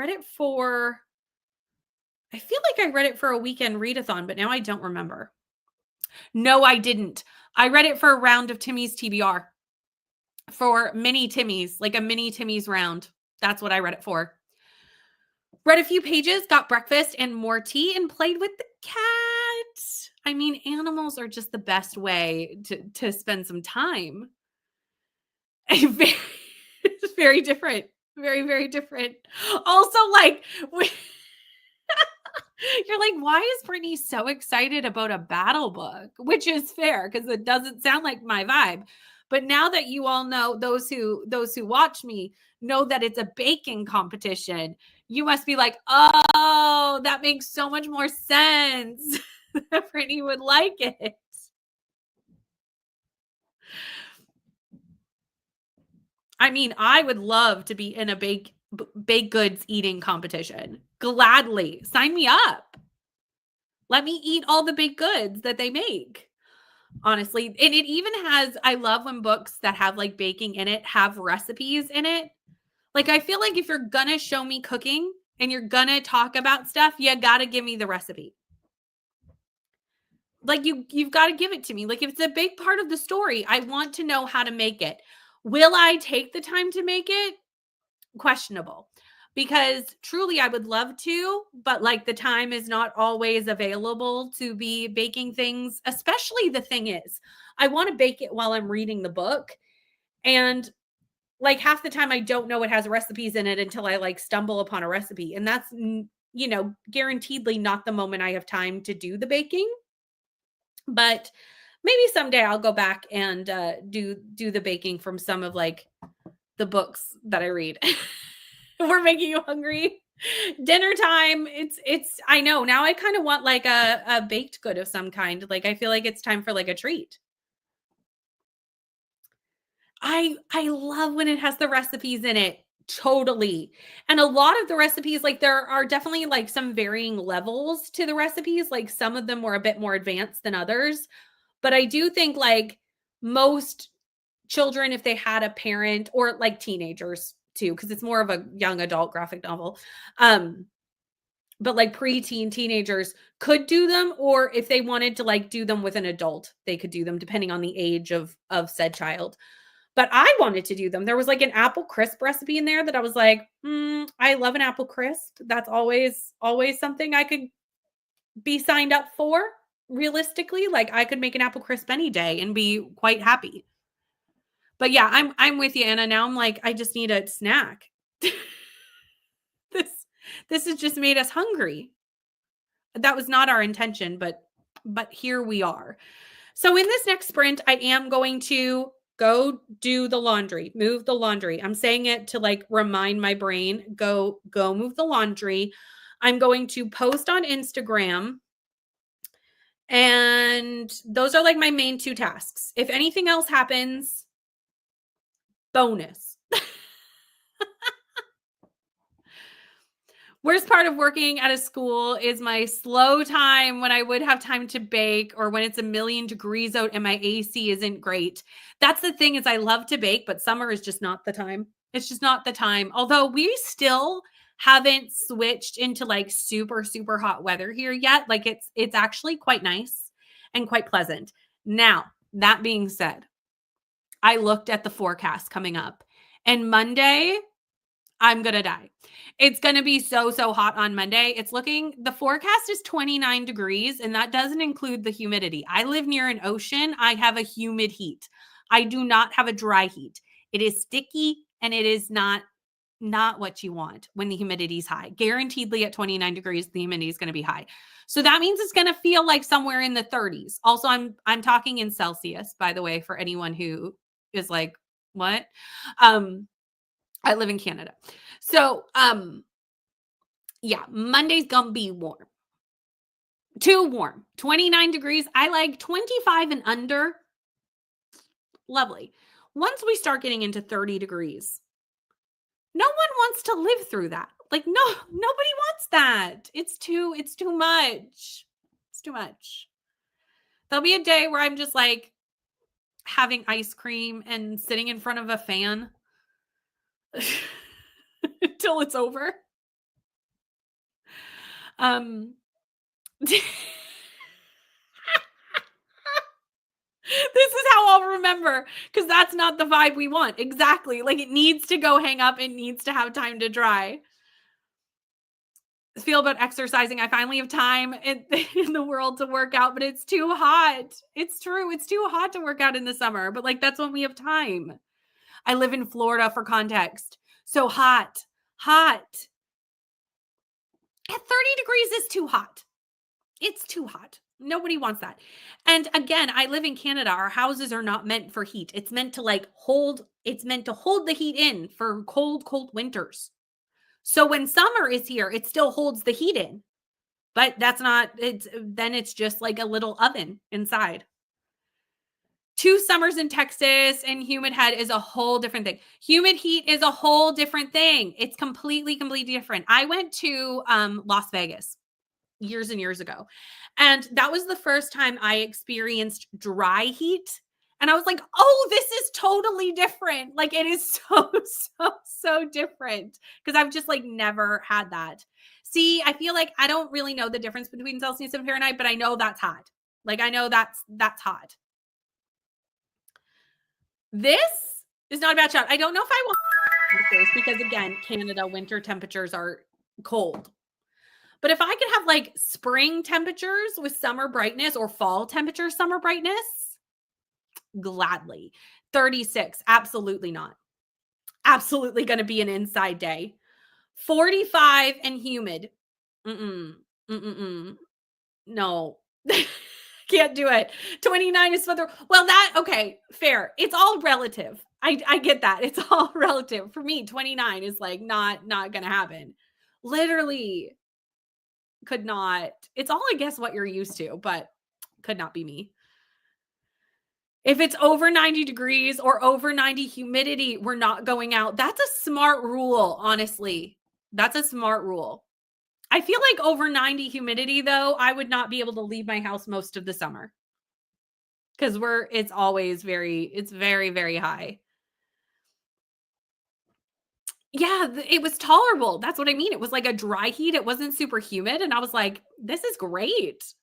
feel like I read it for a weekend readathon, but now I don't remember. No, I didn't. I read it for a round of Timmy's TBR. For mini Timmies, like a mini Timmy's round. That's what I read it for. Read a few pages, got breakfast and more tea, and played with the cat. I mean, animals are just the best way to spend some time. It's very different. Very, very different. Also, like, you're like, why is Brittany so excited about a battle book? Which is fair because it doesn't sound like my vibe. But now that you all know, those who watch me know that it's a baking competition, you must be like, oh, that makes so much more sense. That Brittany would like it. I mean, I would love to be in a baked goods eating competition. Gladly. Sign me up. Let me eat all the baked goods that they make. Honestly. And it even has, I love when books that have like baking in it have recipes in it. Like, I feel like if you're gonna show me cooking and you're gonna talk about stuff, you gotta give me the recipe. Like, you've got to give it to me. Like, if it's a big part of the story, I want to know how to make it. Will I take the time to make it? Questionable. Because truly I would love to, but like the time is not always available to be baking things. Especially the thing is, I want to bake it while I'm reading the book. And like half the time I don't know it has recipes in it until I like stumble upon a recipe. And that's, guaranteedly not the moment I have time to do the baking. But maybe someday I'll go back and do the baking from some of like the books that I read. We're making you hungry. Dinner time. It's I know. Now I kind of want like a baked good of some kind. Like I feel like it's time for like a treat. I love when it has the recipes in it. Totally. And a lot of the recipes, like there are definitely like some varying levels to the recipes. Like some of them were a bit more advanced than others. But I do think like most children, if they had a parent or like teenagers too, because it's more of a young adult graphic novel. But like preteen teenagers could do them, or if they wanted to like do them with an adult, they could do them depending on the age of said child. But I wanted to do them. There was like an apple crisp recipe in there that I was like, I love an apple crisp. That's always something I could be signed up for. Realistically, like I could make an apple crisp any day and be quite happy. But yeah, I'm with you, Anna. Now I'm like, I just need a snack. this this has just made us hungry. That was not our intention, but here we are. So in this next sprint, I am going to go do the laundry, move the laundry. I'm saying it to like remind my brain, go move the laundry. I'm going to post on Instagram. And those are like my main two tasks. If anything else happens, bonus. Worst part of working at a school is my slow time when I would have time to bake, or when it's 1,000,000 degrees out and my AC isn't great. That's the thing, is I love to bake, but summer is just not the time. It's just not the time. Although we still haven't switched into like super, super hot weather here yet. Like it's actually quite nice and quite pleasant. Now, that being said, I looked at the forecast coming up, and Monday, I'm going to die. It's going to be so hot on Monday. The forecast is 29 degrees, and that doesn't include the humidity. I live near an ocean. I have a humid heat. I do not have a dry heat. It is sticky, and it is not what you want when the humidity is high. Guaranteedly at 29 degrees, the humidity is going to be high. So that means it's going to feel like somewhere in the 30s. Also, I'm talking in Celsius, by the way, for anyone who is like, what? I live in Canada. So, yeah, Monday's gonna be warm. Too warm. 29 degrees. I like 25 and under. Lovely. Once we start getting into 30 degrees, no one wants to live through that. Like, no, nobody wants that. It's too much. It's too much. There'll be a day where I'm just like having ice cream and sitting in front of a fan until it's over. This is how I'll remember, because that's not the vibe we want. Exactly. Like it needs to go hang up. It needs to have time to dry. Feel about exercising. I finally have time in the world to work out, but it's too hot. It's true. It's too hot to work out in the summer, but like that's when we have time. I live in Florida, for context. So hot. At 30 degrees is too hot. It's too hot. Nobody wants that. And again, I live in Canada. Our houses are not meant for heat. It's meant to hold the heat in for cold winters. So when summer is here, it still holds the heat in. But it's just like a little oven inside. 2 summers in Texas and humid head is a whole different thing. Humid heat is a whole different thing. It's completely different. I went to Las Vegas years and years ago, and that was the first time I experienced dry heat. And I was like, oh, this is totally different. Like it is so different, because I've just like never had that. See, I feel like I don't really know the difference between Celsius and Fahrenheit, but I know that's hot. Like I know that's hot. This It's not a bad shot. I don't know if I want temperatures because again, Canada winter temperatures are cold. But if I could have like spring temperatures with summer brightness or fall temperatures, summer brightness, gladly. 36, absolutely not. Absolutely going to be an inside day. 45 and humid. Mm-mm. Mm-mm. No. Can't do it. 29 is further. Well, that okay, fair. It's all relative. I get that. It's all relative. For me, 29 is like not gonna happen. Literally could not. It's all I guess what you're used to, but could not be me. If it's over 90 degrees or over 90 humidity, we're not going out. That's a smart rule, honestly. That's a smart rule. I feel like over 90 humidity though, I would not be able to leave my house most of the summer. Because it's always it's very, very high. Yeah, it was tolerable. That's what I mean. It was like a dry heat. It wasn't super humid. And I was like, this is great.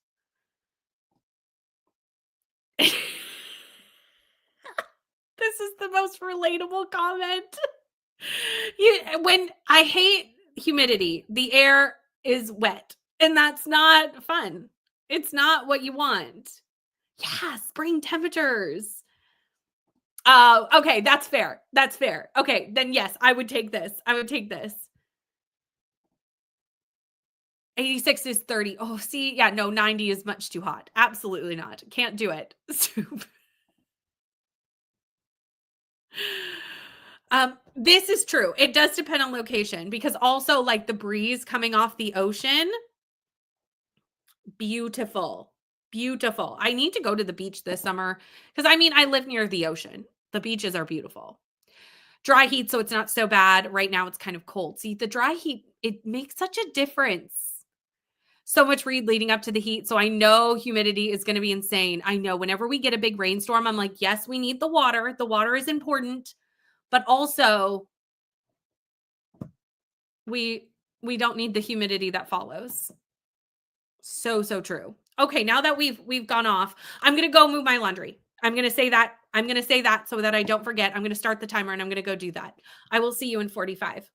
This is the most relatable comment. When I hate humidity, the air is wet, and that's not fun. It's not what you want. Yeah, spring temperatures. Okay, that's fair. That's fair. Okay, then yes, I would take this. I would take this. 86 is 30. Oh, see, yeah, no, 90 is much too hot. Absolutely not. Can't do it. This is true. It does depend on location because also like the breeze coming off the ocean, beautiful. Beautiful. I need to go to the beach this summer because I mean, I live near the ocean. The beaches are beautiful. Dry heat, so it's not so bad. Right now, it's kind of cold. See, the dry heat, it makes such a difference. So much read leading up to the heat. So I know humidity is going to be insane. I know whenever we get a big rainstorm, I'm like, yes, we need the water. The water is important, but also we we don't need the humidity that follows. So true. Okay, now that we've gone off, I'm going to go move my laundry. I'm going to say that. I'm going to say that so that I don't forget. I'm going to start the timer and I'm going to go do that. I will see you in 45.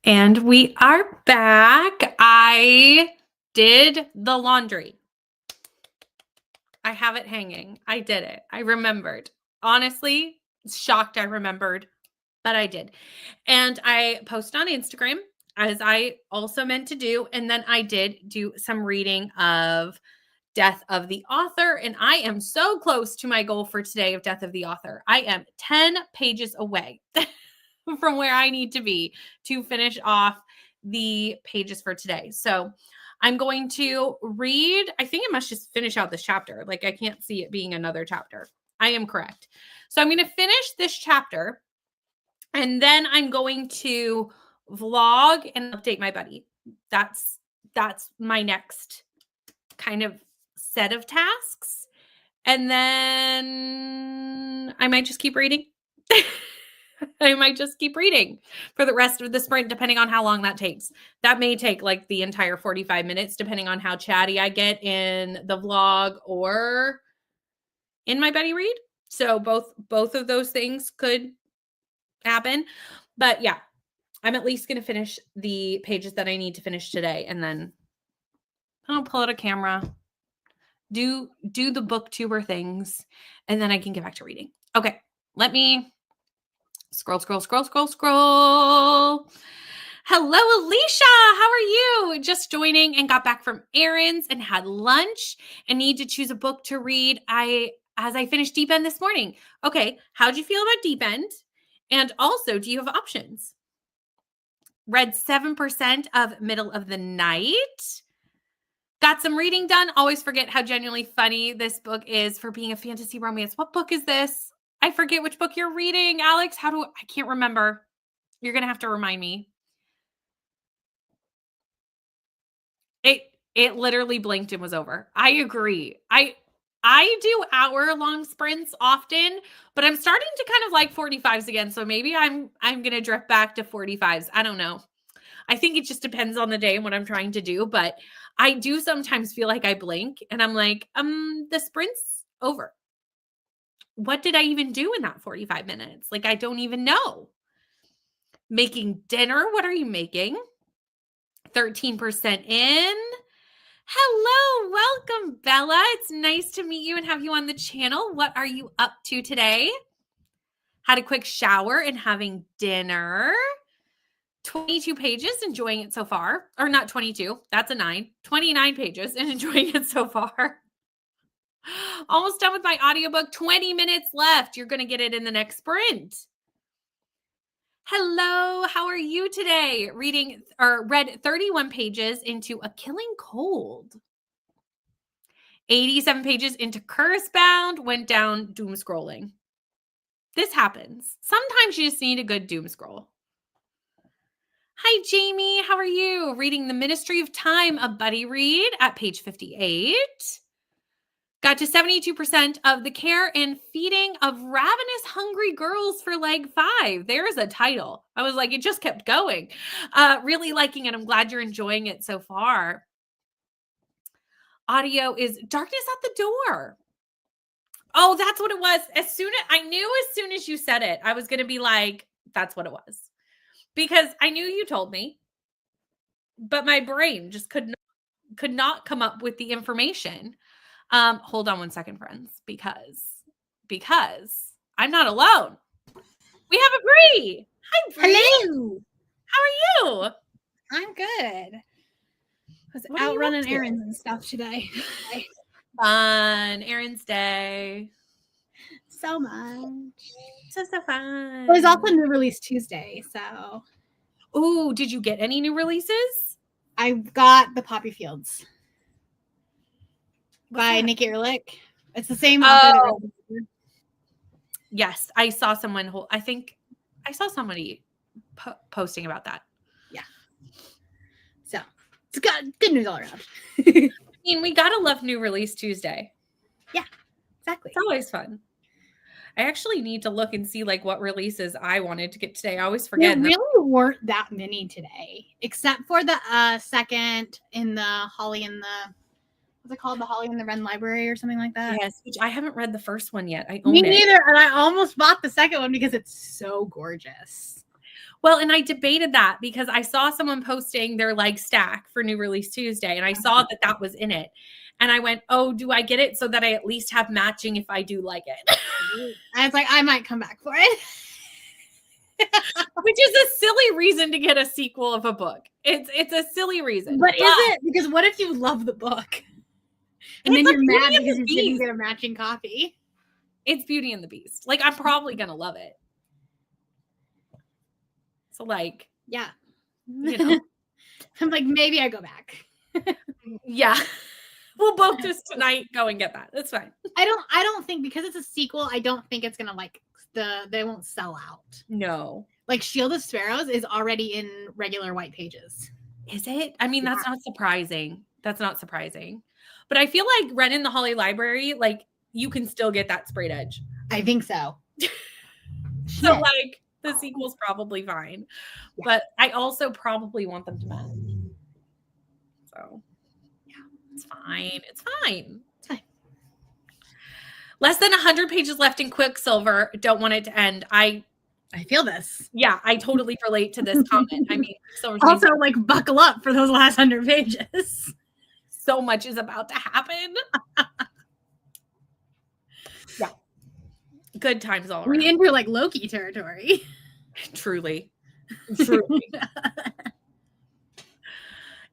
And we are back. I did the laundry. I have it hanging. I did it. I remembered. Honestly, shocked I remembered, but I did. And I posted on Instagram, as I also meant to do. And then I did do some reading of Death of the Author. And I am so close to my goal for today of Death of the Author. I am 10 pages away from where I need to be to finish off the pages for today. So I'm going to read, I think I must just finish out this chapter. Like I can't see it being another chapter. I am correct. So I'm going to finish this chapter and then I'm going to vlog and update my buddy. That's my next kind of set of tasks. And then I might just keep reading. I might just keep reading for the rest of the sprint, depending on how long that takes. That may take like the entire 45 minutes, depending on how chatty I get in the vlog or in my buddy read. So both of those things could happen. But yeah, I'm at least going to finish the pages that I need to finish today. And then I'll pull out a camera, do the booktuber things, and then I can get back to reading. Okay, let me scroll. Hello, Alicia. How are you? Just joining and got back from errands and had lunch and need to choose a book to read. As I finished Deep End this morning. Okay, how'd you feel about Deep End? And also, do you have options? Read 7% of Middle of the Night. Got some reading done. Always forget how genuinely funny this book is for being a fantasy romance. What book is this? I forget which book you're reading, Alex. I can't remember. You're going to have to remind me. It literally blinked and was over. I agree. I do hour-long sprints often, but I'm starting to kind of like 45s again. So maybe I'm going to drift back to 45s. I don't know. I think it just depends on the day and what I'm trying to do, but I do sometimes feel like I blink and I'm like, the sprint's over. What did I even do in that 45 minutes? Like, I don't even know. Making dinner. What are you making? 13% in. Hello, welcome, Bella. It's nice to meet you and have you on the channel. What are you up to today? Had a quick shower and having dinner. 22 pages, enjoying it so far. Or not 22, that's a 9. 29 pages and enjoying it so far. Almost done with my audiobook. 20 minutes left. You're going to get it in the next sprint. Hello, how are you today? Read 31 pages into A Killing Cold. 87 pages into Curse Bound, went down doom scrolling. This happens. Sometimes you just need a good doom scroll. Hi, Jamie. How are you? Reading The Ministry of Time, a buddy read at page 58. Got to 72% of the care and feeding of ravenous hungry girls for leg 5. There's a title. I was like, it just kept going. Really liking it. I'm glad you're enjoying it so far. Audio is Darkness at the Door. Oh, that's what it was. I knew as soon as you said it, I was going to be like, that's what it was. Because I knew you told me, but my brain just could not come up with the information. Hold on one second, friends, because I'm not alone. We have a Bree. Hi, Bree. Hello. How are you? I'm good. I was out running errands and stuff today. Fun. Errands day. So much. So fun. It was also New Release Tuesday, so. Ooh, did you get any new releases? I got The Poppy Fields by Nikki Ehrlich. It's the same author. Yes, I saw someone. I think I saw somebody posting about that. Yeah. So it's got good news all around. I mean, we gotta love New Release Tuesday. Yeah, exactly. It's always fun. I actually need to look and see like what releases I wanted to get today. I always forget. There really weren't that many today, except for the second in the Holly in the. What's it called? The Holly in the Wren Library or something like that? Yes, which I haven't read the first one yet. I own Me neither, and I almost bought the second one because it's so gorgeous. Well, and I debated that because I saw someone posting their like stack for New Release Tuesday, and I saw that that was in it. And I went, oh, do I get it so that I at least have matching if I do like it? I was like, I might come back for it. Which is a silly reason to get a sequel of a book. It's a silly reason. But is it? Because what if you love the book? And then you're mad because you didn't get a matching copy. It's Beauty and the Beast. Like, I'm probably going to love it. So, like, yeah. You know. I'm like, maybe I go back. Yeah. We'll both just tonight go and get that. That's fine. I don't think, because it's a sequel, I don't think it's gonna like they won't sell out. No. Like Shield of Sparrows is already in regular white pages. Is it? I mean, that's not surprising. That's not surprising. But I feel like Ren in the Holly Library, like, you can still get that sprayed edge. I think so. So, like, the sequel's probably fine. Yeah. But I also probably want them to match. So, yeah, it's fine. It's fine. It's fine. Less than 100 pages left in Quicksilver. Don't want it to end. I feel this. Yeah, I totally relate to this comment. I mean, also, like, buckle up for those last 100 pages. So much is about to happen. Yeah. Good times all around. We enter like Loki territory. Truly.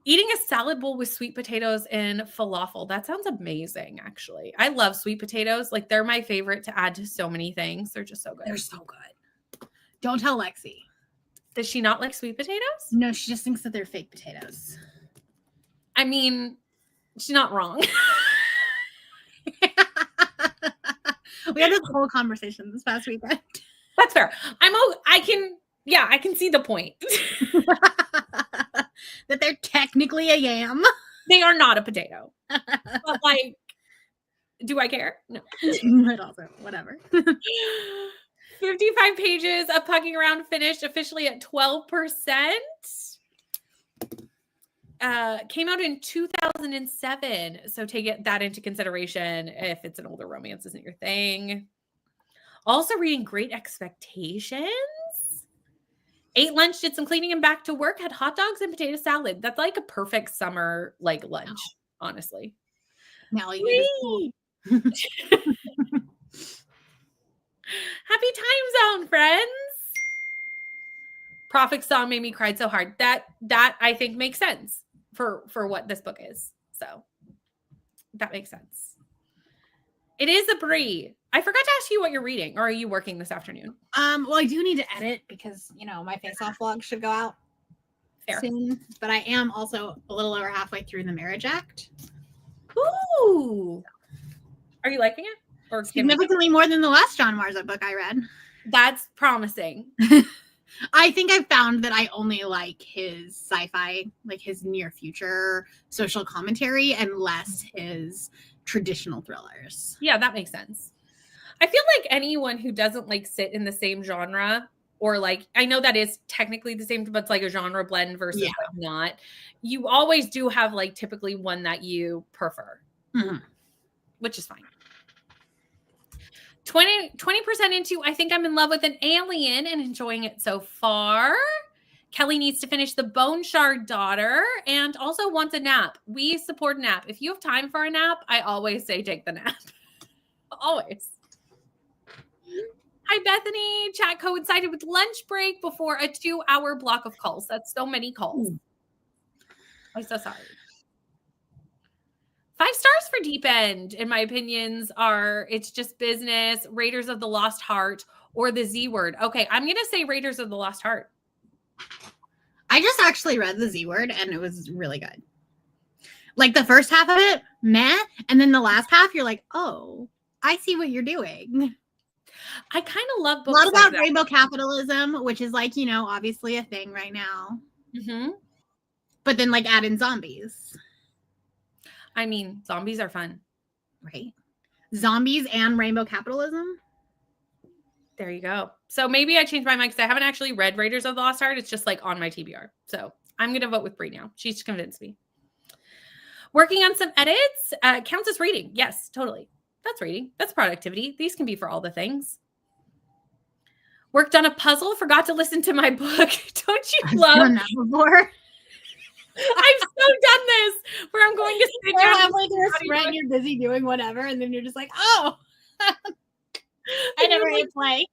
Eating a salad bowl with sweet potatoes and falafel. That sounds amazing, actually. I love sweet potatoes. Like, they're my favorite to add to so many things. They're just so good. They're so good. Don't tell Lexi. Does she not like sweet potatoes? No, she just thinks that they're fake potatoes. I mean, she's not wrong. We had this whole conversation this past weekend. That's fair. I can see the point. That they're technically a yam. They are not a potato. But, like, do I care? No. But also, whatever. 55 pages of Pucking Around finished officially at 12%. Came out in 2007. So take that into consideration if it's an older romance isn't your thing. Also reading Great Expectations. Ate lunch, did some cleaning, and back to work. Had hot dogs and potato salad. That's like a perfect summer like lunch, honestly. Now you Happy time zone, friends. Prophet's song made me cry so hard. That I think makes sense for what this book is. So that makes sense. It is a Brie. I forgot to ask you what you're reading, or are you working this afternoon? Well, I do need to edit because, my face-off vlog should go out soon. But I am also a little over halfway through The Marriage Act. Ooh. Are you liking it? Or significantly more than the last John Marza book I read. That's promising. I think I found that I only like his sci-fi, like his near future social commentary, and less his traditional thrillers. Yeah, that makes sense. I feel like anyone who doesn't like sit in the same genre, or like, I know that is technically the same, but it's like a genre blend versus like not. You always do have like typically one that you prefer, which is fine. 20% into I Think I'm in Love with an Alien and enjoying it so far. Kelly needs to finish The Bone Shard Daughter and also wants a nap. We support a nap. If you have time for a nap, I always say take the nap. Always. Hi, Bethany. Chat coincided with lunch break before a 2-hour block of calls. That's so many calls. I'm so sorry. 5 stars for Deep End, in my opinions, are It's Just Business, Raiders of the Lost Heart, or The Z Word. Okay, I'm going to say Raiders of the Lost Heart. I just actually read The Z Word, and it was really good. Like, the first half of it, meh, and then the last half, you're like, oh, I see what you're doing. I kind of love books. A lot about rainbow capitalism, which is like, obviously a thing right now. But then like add in zombies. I mean, zombies are fun. Right? Zombies and rainbow capitalism. There you go. So maybe I changed my mind because I haven't actually read Raiders of the Lost Heart. It's just like on my TBR. So I'm going to vote with Brie now. She's convinced me. Working on some edits counts as reading. Yes, totally. That's reading. That's productivity. These can be for all the things. Worked on a puzzle, forgot to listen to my book. Don't you I've love? done that before. I've so done this where I'm going to sit You're down. halfway through a sprint and you're busy doing whatever, and then you're just like, oh, I never hit play.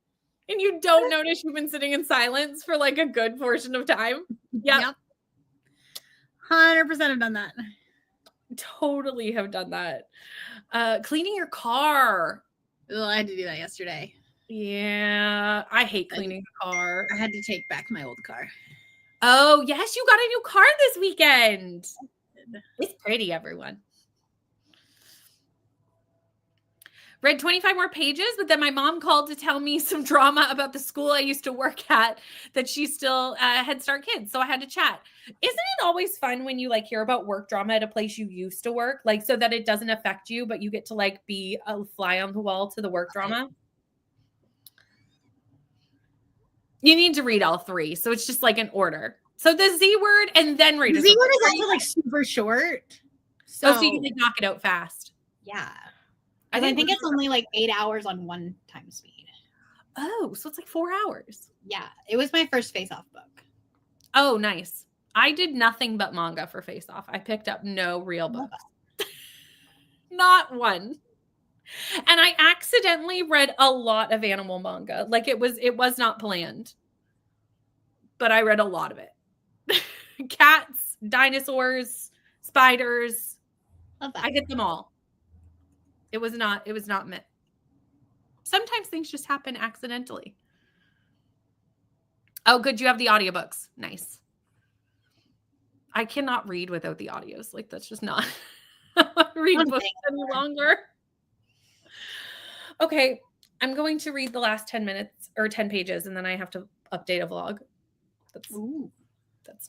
And you don't notice you've been sitting in silence for like a good portion of time. Yep. 100% have done that. Totally have done that. Cleaning your car. Well, I had to do that yesterday. Yeah, I hate cleaning the car. I had to take back my old car. Oh, yes, you got a new car this weekend. It's pretty, everyone. Read 25 more pages, but then my mom called to tell me some drama about the school I used to work at, that she's still Head Start kids. So I had to chat. Isn't it always fun when you like hear about work drama at a place you used to work, like so that it doesn't affect you, but you get to like be a fly on the wall to the work drama? You need to read all three. So it's just like an order. So the Z word and then read. The Z word is also like super short. So you can like knock it out fast. Yeah. I think it's only like 8 hours on one time speed. Oh, so it's like 4 hours. Yeah. It was my first Face Off book. Oh, nice. I did nothing but manga for Face Off. I picked up no real books. Not one. And I accidentally read a lot of animal manga. Like it was not planned. But I read a lot of it. Cats, dinosaurs, spiders. Love that. I get them all. It was not meant. Sometimes things just happen accidentally. Oh, good. You have the audiobooks. Nice. I cannot read without the audios. Like that's just not read books any longer. Okay. I'm going to read the last 10 minutes or 10 pages and then I have to update a vlog. That's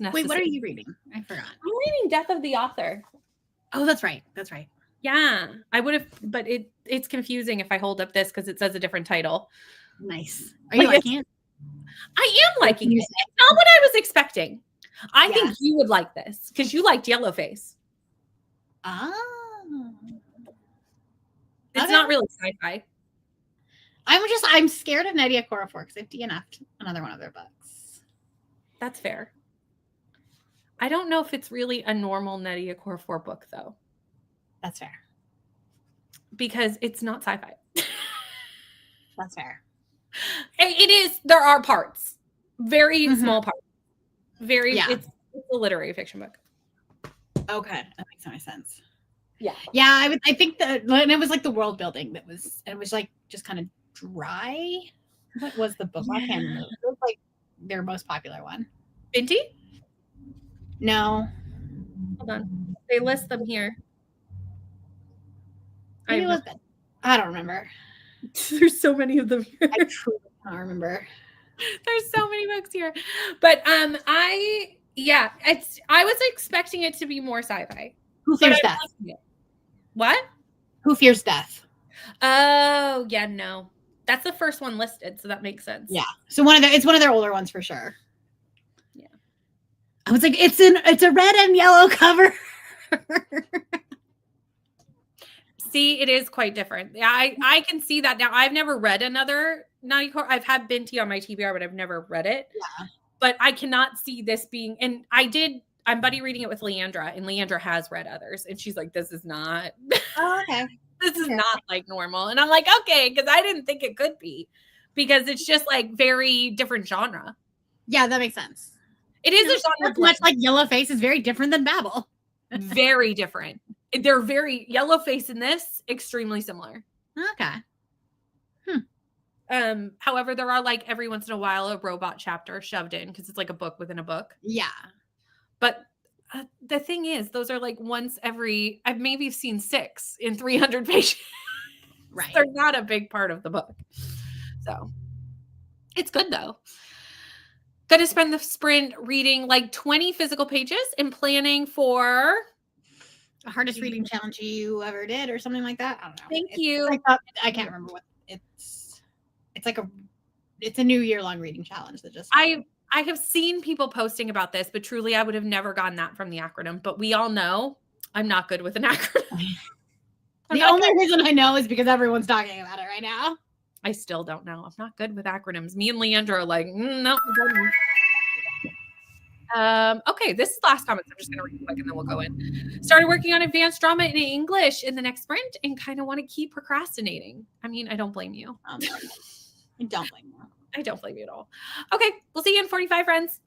necessary. Wait, what are you reading? I forgot. I'm reading Death of the Author. Oh, that's right. That's right. Yeah, I would have, but it's confusing if I hold up this because it says a different title. Nice. Are you liking it? I am liking it. It's not what I was expecting. I think you would like this because you liked Yellowface. Oh. It's not really sci-fi. I'm scared of Nadia Corafor because I've DNF'd another one of their books. That's fair. I don't know if it's really a normal Nadia Corafor book though. That's fair. Because it's not sci-fi. That's fair. It is. There are parts. Very small parts. It's a literary fiction book. Okay. That makes so much sense. Yeah. Yeah, I think and it was like the world building it was like just kind of dry. What was the book? I can't remember. It was like their most popular one. Binti? No. Hold on. They list them here. Maybe it was Ben. I don't remember. There's so many of them here. I truly don't remember. There's so many books here. But I was expecting it to be more sci-fi. Who Fears Death? What? Who Fears Death? Oh, yeah, no. That's the first one listed, so that makes sense. Yeah. So it's one of their older ones for sure. Yeah. I was like, it's a red and yellow cover. See, it is quite different. Yeah, I can see that now. I've never read another I've had Binti on my TBR, but I've never read it. Yeah. But I cannot see this being, and I'm buddy reading it with Leandra, and Leandra has read others, and she's like, this is not. Oh, okay. This is not like normal. And I'm like, okay, because I didn't think it could be, because it's just like very different genre. Yeah, that makes sense. It is a genre much like Yellowface is very different than Babel. Very different. They're very Yellowface in this, extremely similar. Okay. However, there are like every once in a while a robot chapter shoved in because it's like a book within a book. Yeah. But the thing is, those are like once every, I've maybe seen 6 in 300 pages. Right. They're not a big part of the book. So it's good though. Going to spend the sprint reading like 20 physical pages and planning for the hardest reading challenge you ever did or something like that. I don't know. Thank you. I can't remember what it's like it's a new year-long reading challenge that just I have seen people posting about this, but truly I would have never gotten that from the acronym. But we all know I'm not good with an acronym. The only reason I know is because everyone's talking about it right now. I still don't know. I'm not good with acronyms. Me and Leandra are like, no. Okay, this is the last comments. I'm just going to read quick and then we'll go in. Started working on advanced drama in English in the next sprint and kind of want to keep procrastinating. I mean, I don't blame you. I don't blame you. I don't blame you at all. Okay, we'll see you in 45, friends.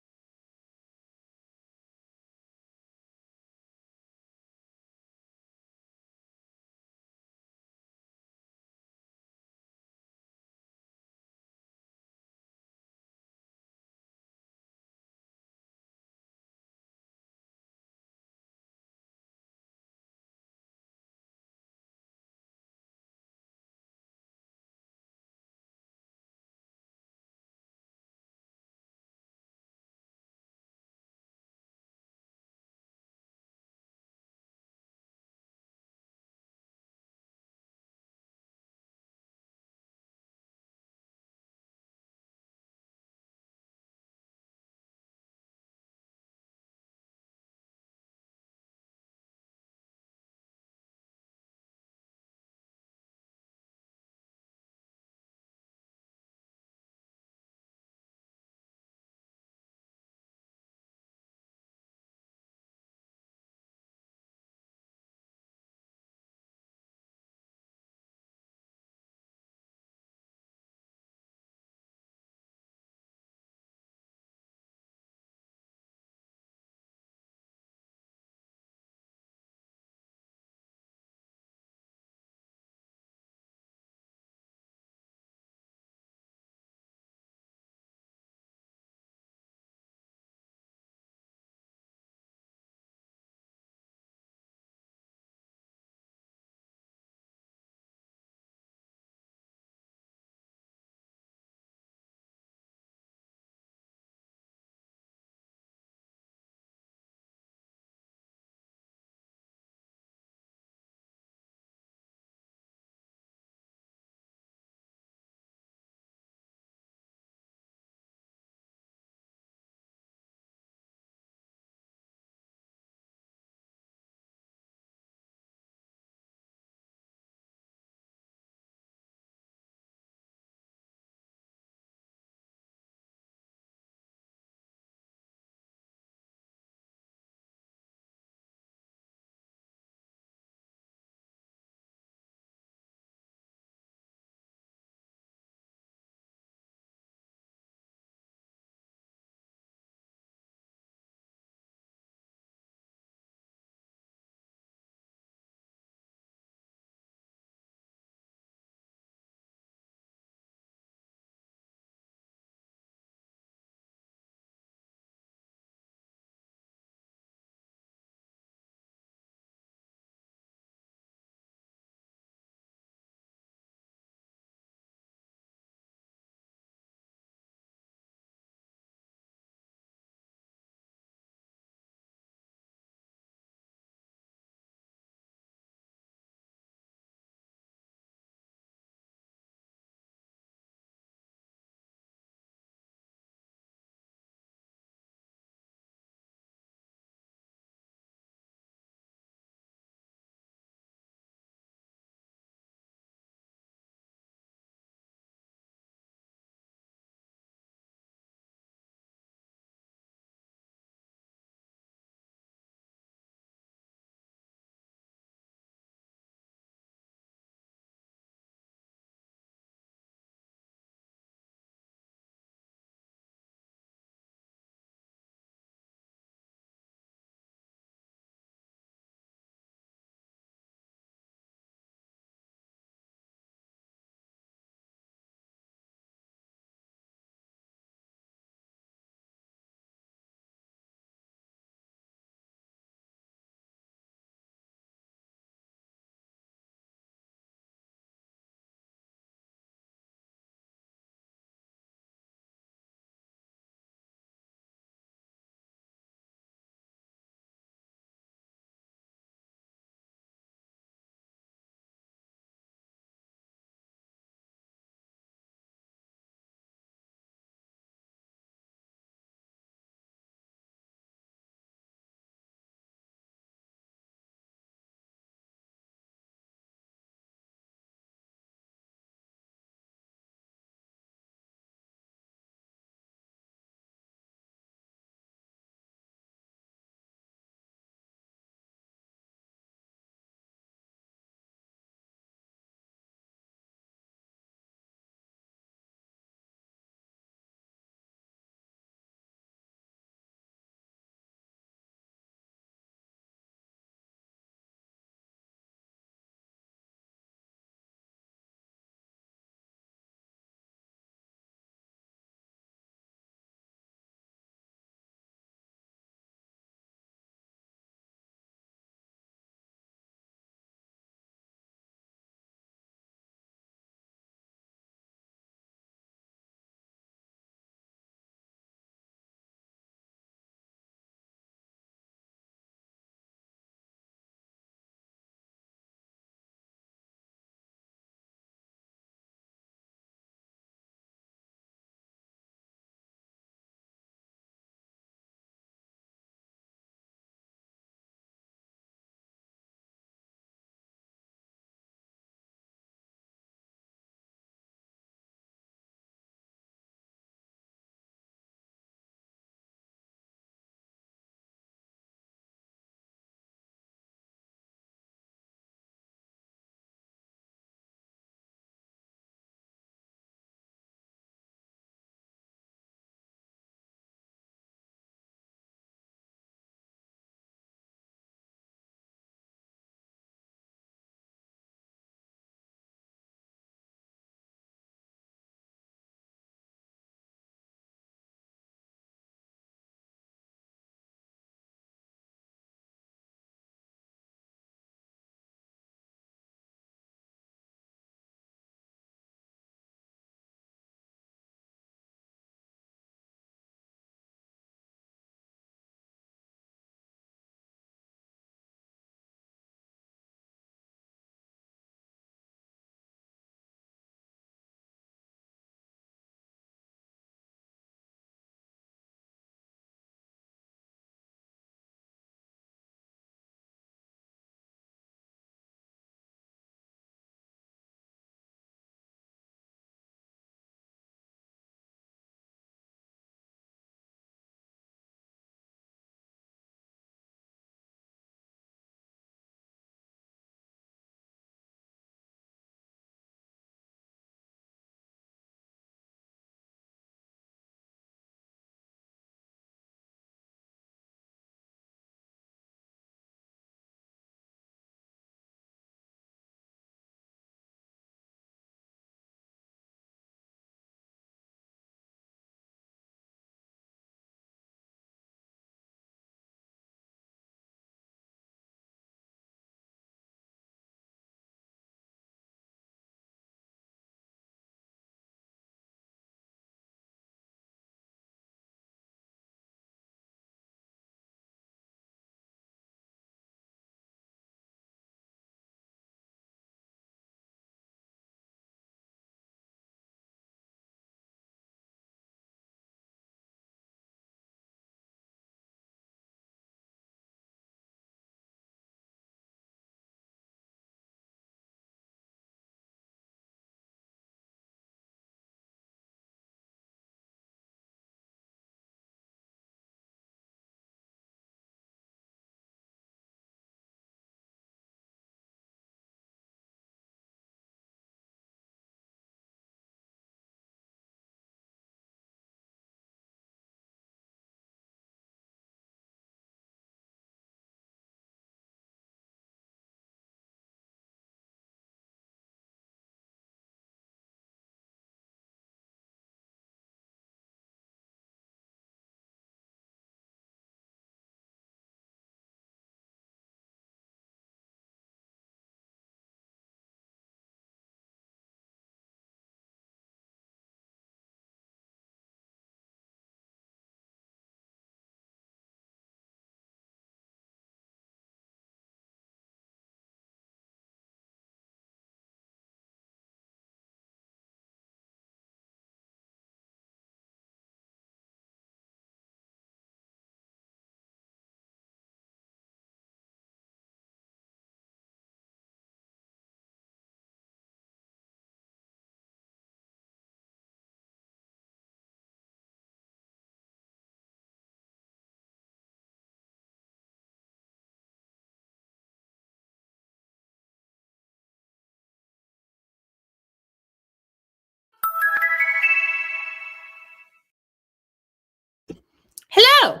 Hello,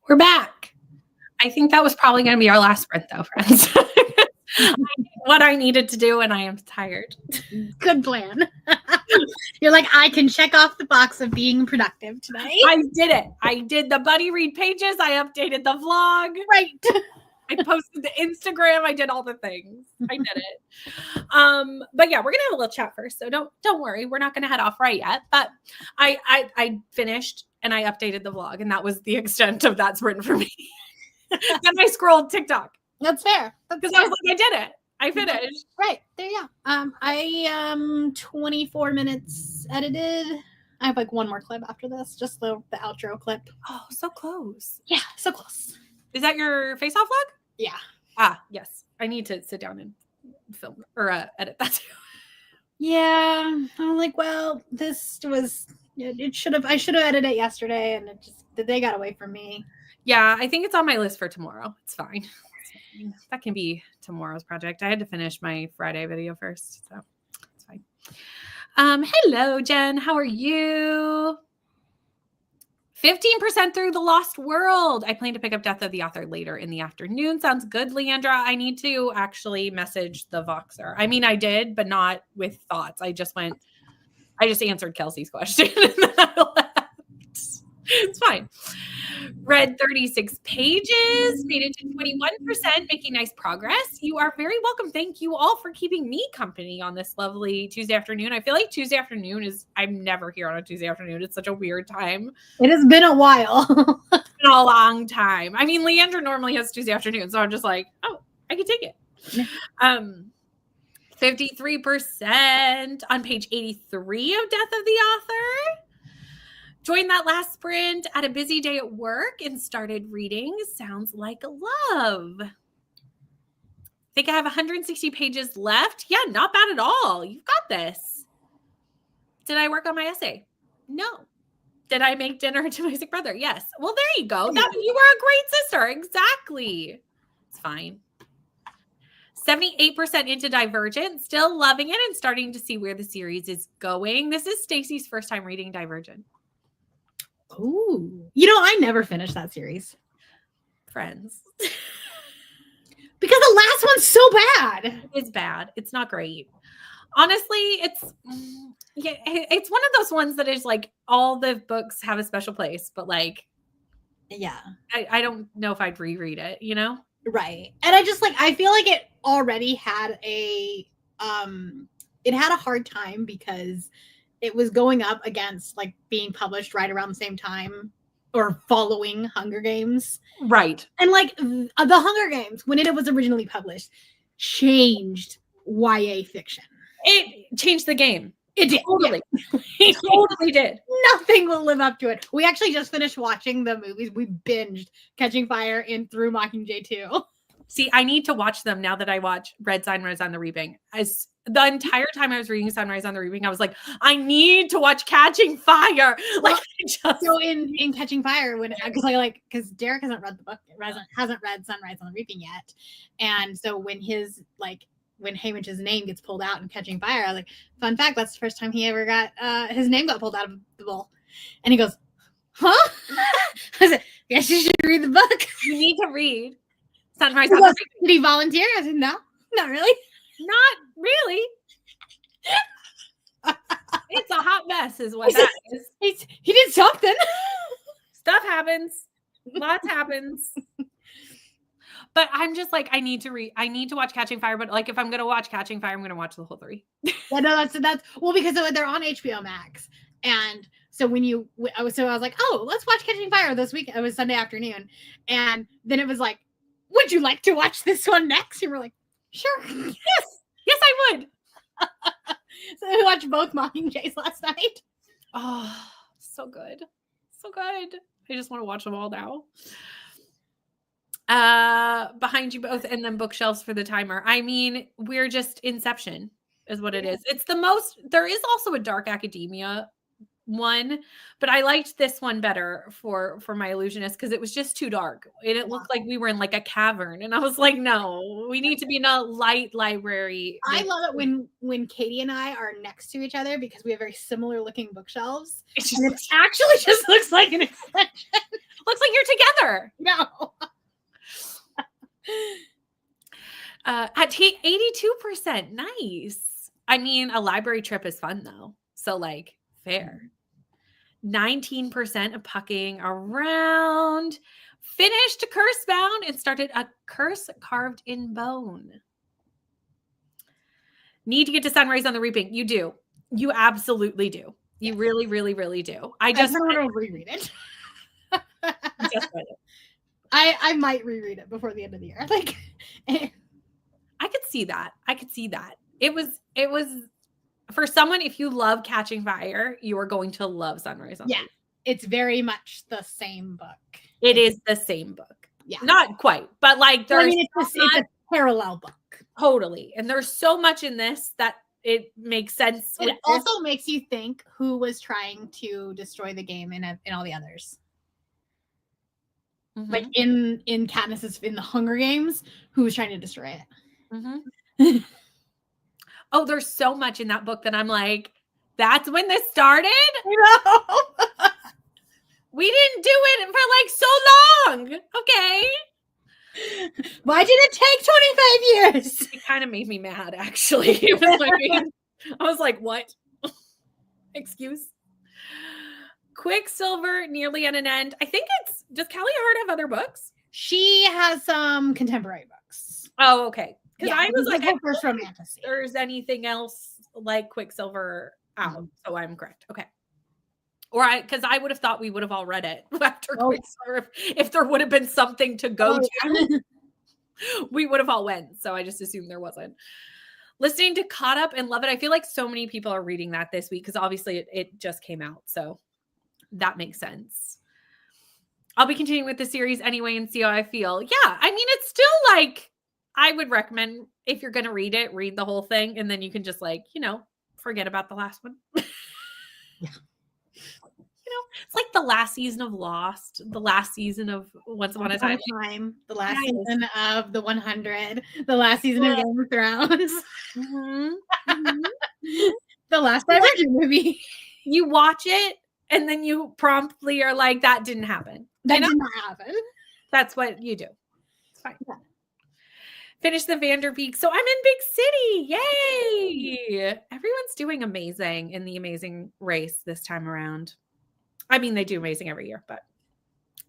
we're back. I think that was probably going to be our last sprint, though, friends. I did what I needed to do, and I am tired. Good plan. You're like, I can check off the box of being productive today. I did it. I did the buddy read pages. I updated the vlog. Right. I posted the Instagram. I did all the things. I did it. But yeah, we're gonna have a little chat first. So don't worry. We're not gonna head off right yet. But I finished and I updated the vlog, and that was the extent of that sprint for me. Then I scrolled TikTok. That's fair. Because I was like, I did it. I finished. Right. There you go. I 24 minutes edited. I have like one more clip after this, just the outro clip. Oh, so close. Yeah, so close. Is that your face-off vlog? Yeah. Ah, yes. I need to sit down and film or edit that too. Yeah. I'm like, well, this was I should have edited it yesterday, and the day got away from me. Yeah, I think it's on my list for tomorrow. It's fine. That can be tomorrow's project. I had to finish my Friday video first, so it's fine. Hello, Jen. How are you? 15% through The Lost World. I plan to pick up Death of the Author later in the afternoon. Sounds good, Leandra. I need to actually message the Voxer. I mean, I did, but not with thoughts. I just answered Kelsey's question and then I left. It's fine. Read 36 pages, made it to 21%, making nice progress. You are very welcome. Thank you all for keeping me company on this lovely Tuesday afternoon. I feel like Tuesday afternoon I'm never here on a Tuesday afternoon. It's such a weird time. It has been a while. It's been a long time. I mean, Leandra normally has Tuesday afternoon, so I'm just like, oh, I can take it. 53% on page 83 of Death of the Author. Joined that last sprint at a busy day at work and started reading Sounds Like Love. Think I have 160 pages left? Yeah, not bad at all. You've got this. Did I work on my essay? No. Did I make dinner to my sick brother? Yes. Well, there you go. You were a great sister. Exactly. It's fine. 78% into Divergent, still loving it and starting to see where the series is going. This is Stacy's first time reading Divergent. Ooh. I never finished that series. Friends. Because the last one's so bad. It's bad. It's not great. Honestly, it's one of those ones that is like all the books have a special place, but like, yeah, I don't know if I'd reread it, Right. And I feel like it already had it had a hard time because it was going up against like being published right around the same time or following Hunger Games. Right. And like the Hunger Games, when it was originally published, changed YA fiction. It changed the game. It did. Totally. Yeah. It totally did. Nothing will live up to it. We actually just finished watching the movies. We binged Catching Fire and Through Mockingjay 2. See, I need to watch them now that I watch Red Sunrise on the Reaping. As the entire time I was reading Sunrise on the Reaping, I was like, I need to watch Catching Fire. So in Catching Fire, because Derek hasn't read the book, hasn't read Sunrise on the Reaping yet, and so when Haymitch's name gets pulled out in Catching Fire, I was like, fun fact, that's the first time he ever got his name got pulled out of the bowl, and he goes, huh? I said, yes, you should read the book. You need to read Sunrise on the Reaping. Did he volunteer? I said, no, not really. Not really. It's a hot mess is what that is. He did something. Stuff happens. Lots happens. But I'm just like, I need to watch Catching Fire, but like if I'm gonna watch Catching Fire, I'm gonna watch the whole 3. Yeah, no, that's well, because they're on HBO Max. And so I was like, oh, let's watch Catching Fire this week. It was Sunday afternoon. And then it was like, would you like to watch this one next? And we're like, sure. Yes, I would. So we watched both Mockingjays last night. Oh, so good. So good. I just want to watch them all now. Behind you both and then bookshelves for the timer. I mean, we're just Inception is what it is. It's the most, there is also a dark academia one, but I liked this one better for my illusionist because it was just too dark and it looked like we were in like a cavern, and I was like, no, we need to be in a light library. I love it when Katie and I are next to each other because we have very similar looking bookshelves. It actually just looks like an extension. Looks like you're together. No. At 82%. Nice. I mean, a library trip is fun though. So like fair. 19% of pucking around. Finished Curse Bound and started A Curse Carved in Bone. Need to get to Sunrise on the Reaping. You do. You absolutely do. You really, really, really do. I just want to reread it. Just read it. I might reread it before the end of the year. Like, I could see that. I could see that. It was for someone, if you love Catching Fire, you are going to love Sunrise on the Reaping. It's very much the same book. It is the same book. Yeah. Not quite, but like there's it's a parallel book. Totally. And there's so much in this that it makes sense. It also makes you think who was trying to destroy the game in all the others. Mm-hmm. Like in Katniss's in the Hunger Games, who was trying to destroy it. Mm-hmm. Oh, there's so much in that book that I'm like, that's when this started? No. We didn't do it for like so long. Okay. Why did it take 25 years? It kind of made me mad, actually. It was like, I was like, what? Excuse? Quicksilver, nearly at an end. I think does Callie Hart have other books? She has some contemporary books. Oh, okay. Because I was like, first romantic. There's anything else like Quicksilver out. So I'm correct. Okay. Or because I would have thought we would have all read it after Quicksilver. If there would have been something to go to, we would have all went. So I just assumed there wasn't. Listening to Caught Up and Love It. I feel like so many people are reading that this week because obviously it just came out. So that makes sense. I'll be continuing with the series anyway and see how I feel. Yeah. I mean, it's still like, I would recommend if you're going to read it, read the whole thing. And then you can just like, forget about the last one. Yeah. It's like the last season of Lost, the last season of Once Upon a Time, the last season of The 100, the last season of Game of Thrones, the last Divergent movie. You watch it and then you promptly are like, that didn't happen. That did not happen. That's what you do. It's fine. Yeah. Finish the Vanderbeek. So I'm in Big City. Yay. Everyone's doing amazing in the Amazing Race this time around. I mean, they do amazing every year, but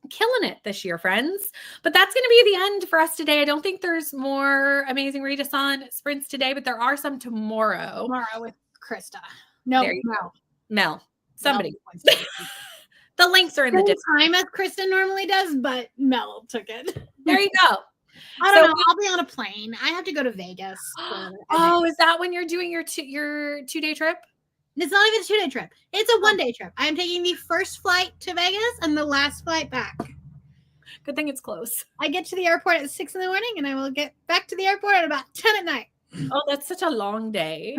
killing it this year, friends. But that's going to be the end for us today. I don't think there's more Amazing Readathon sprints today, but there are some tomorrow. Tomorrow with Krista. No, Mel. Somebody. The links are in the Discord. Time as Krista normally does, but Mel took it. There you go. I don't know. I'll be on a plane. I have to go to Vegas. Oh, is that when you're doing your 2-day trip? It's not even a 2-day trip. It's a 1-day trip. I am taking the first flight to Vegas and the last flight back. Good thing it's close. I get to the airport at 6 a.m. and I will get back to the airport at about 10 p.m. Oh, that's such a long day.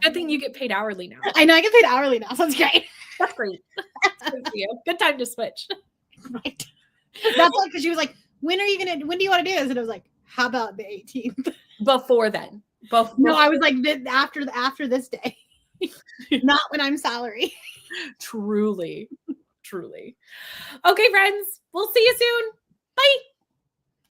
Good thing you get paid hourly now. I know I get paid hourly now. So that's great. That's great. That's great for you. Good time to switch. Right. That's like because she was like, when do you want to do this? And I was like, how about the 18th? Before then. No, I was like after this day. Not when I'm salary. Truly. Okay, friends. We'll see you soon. Bye.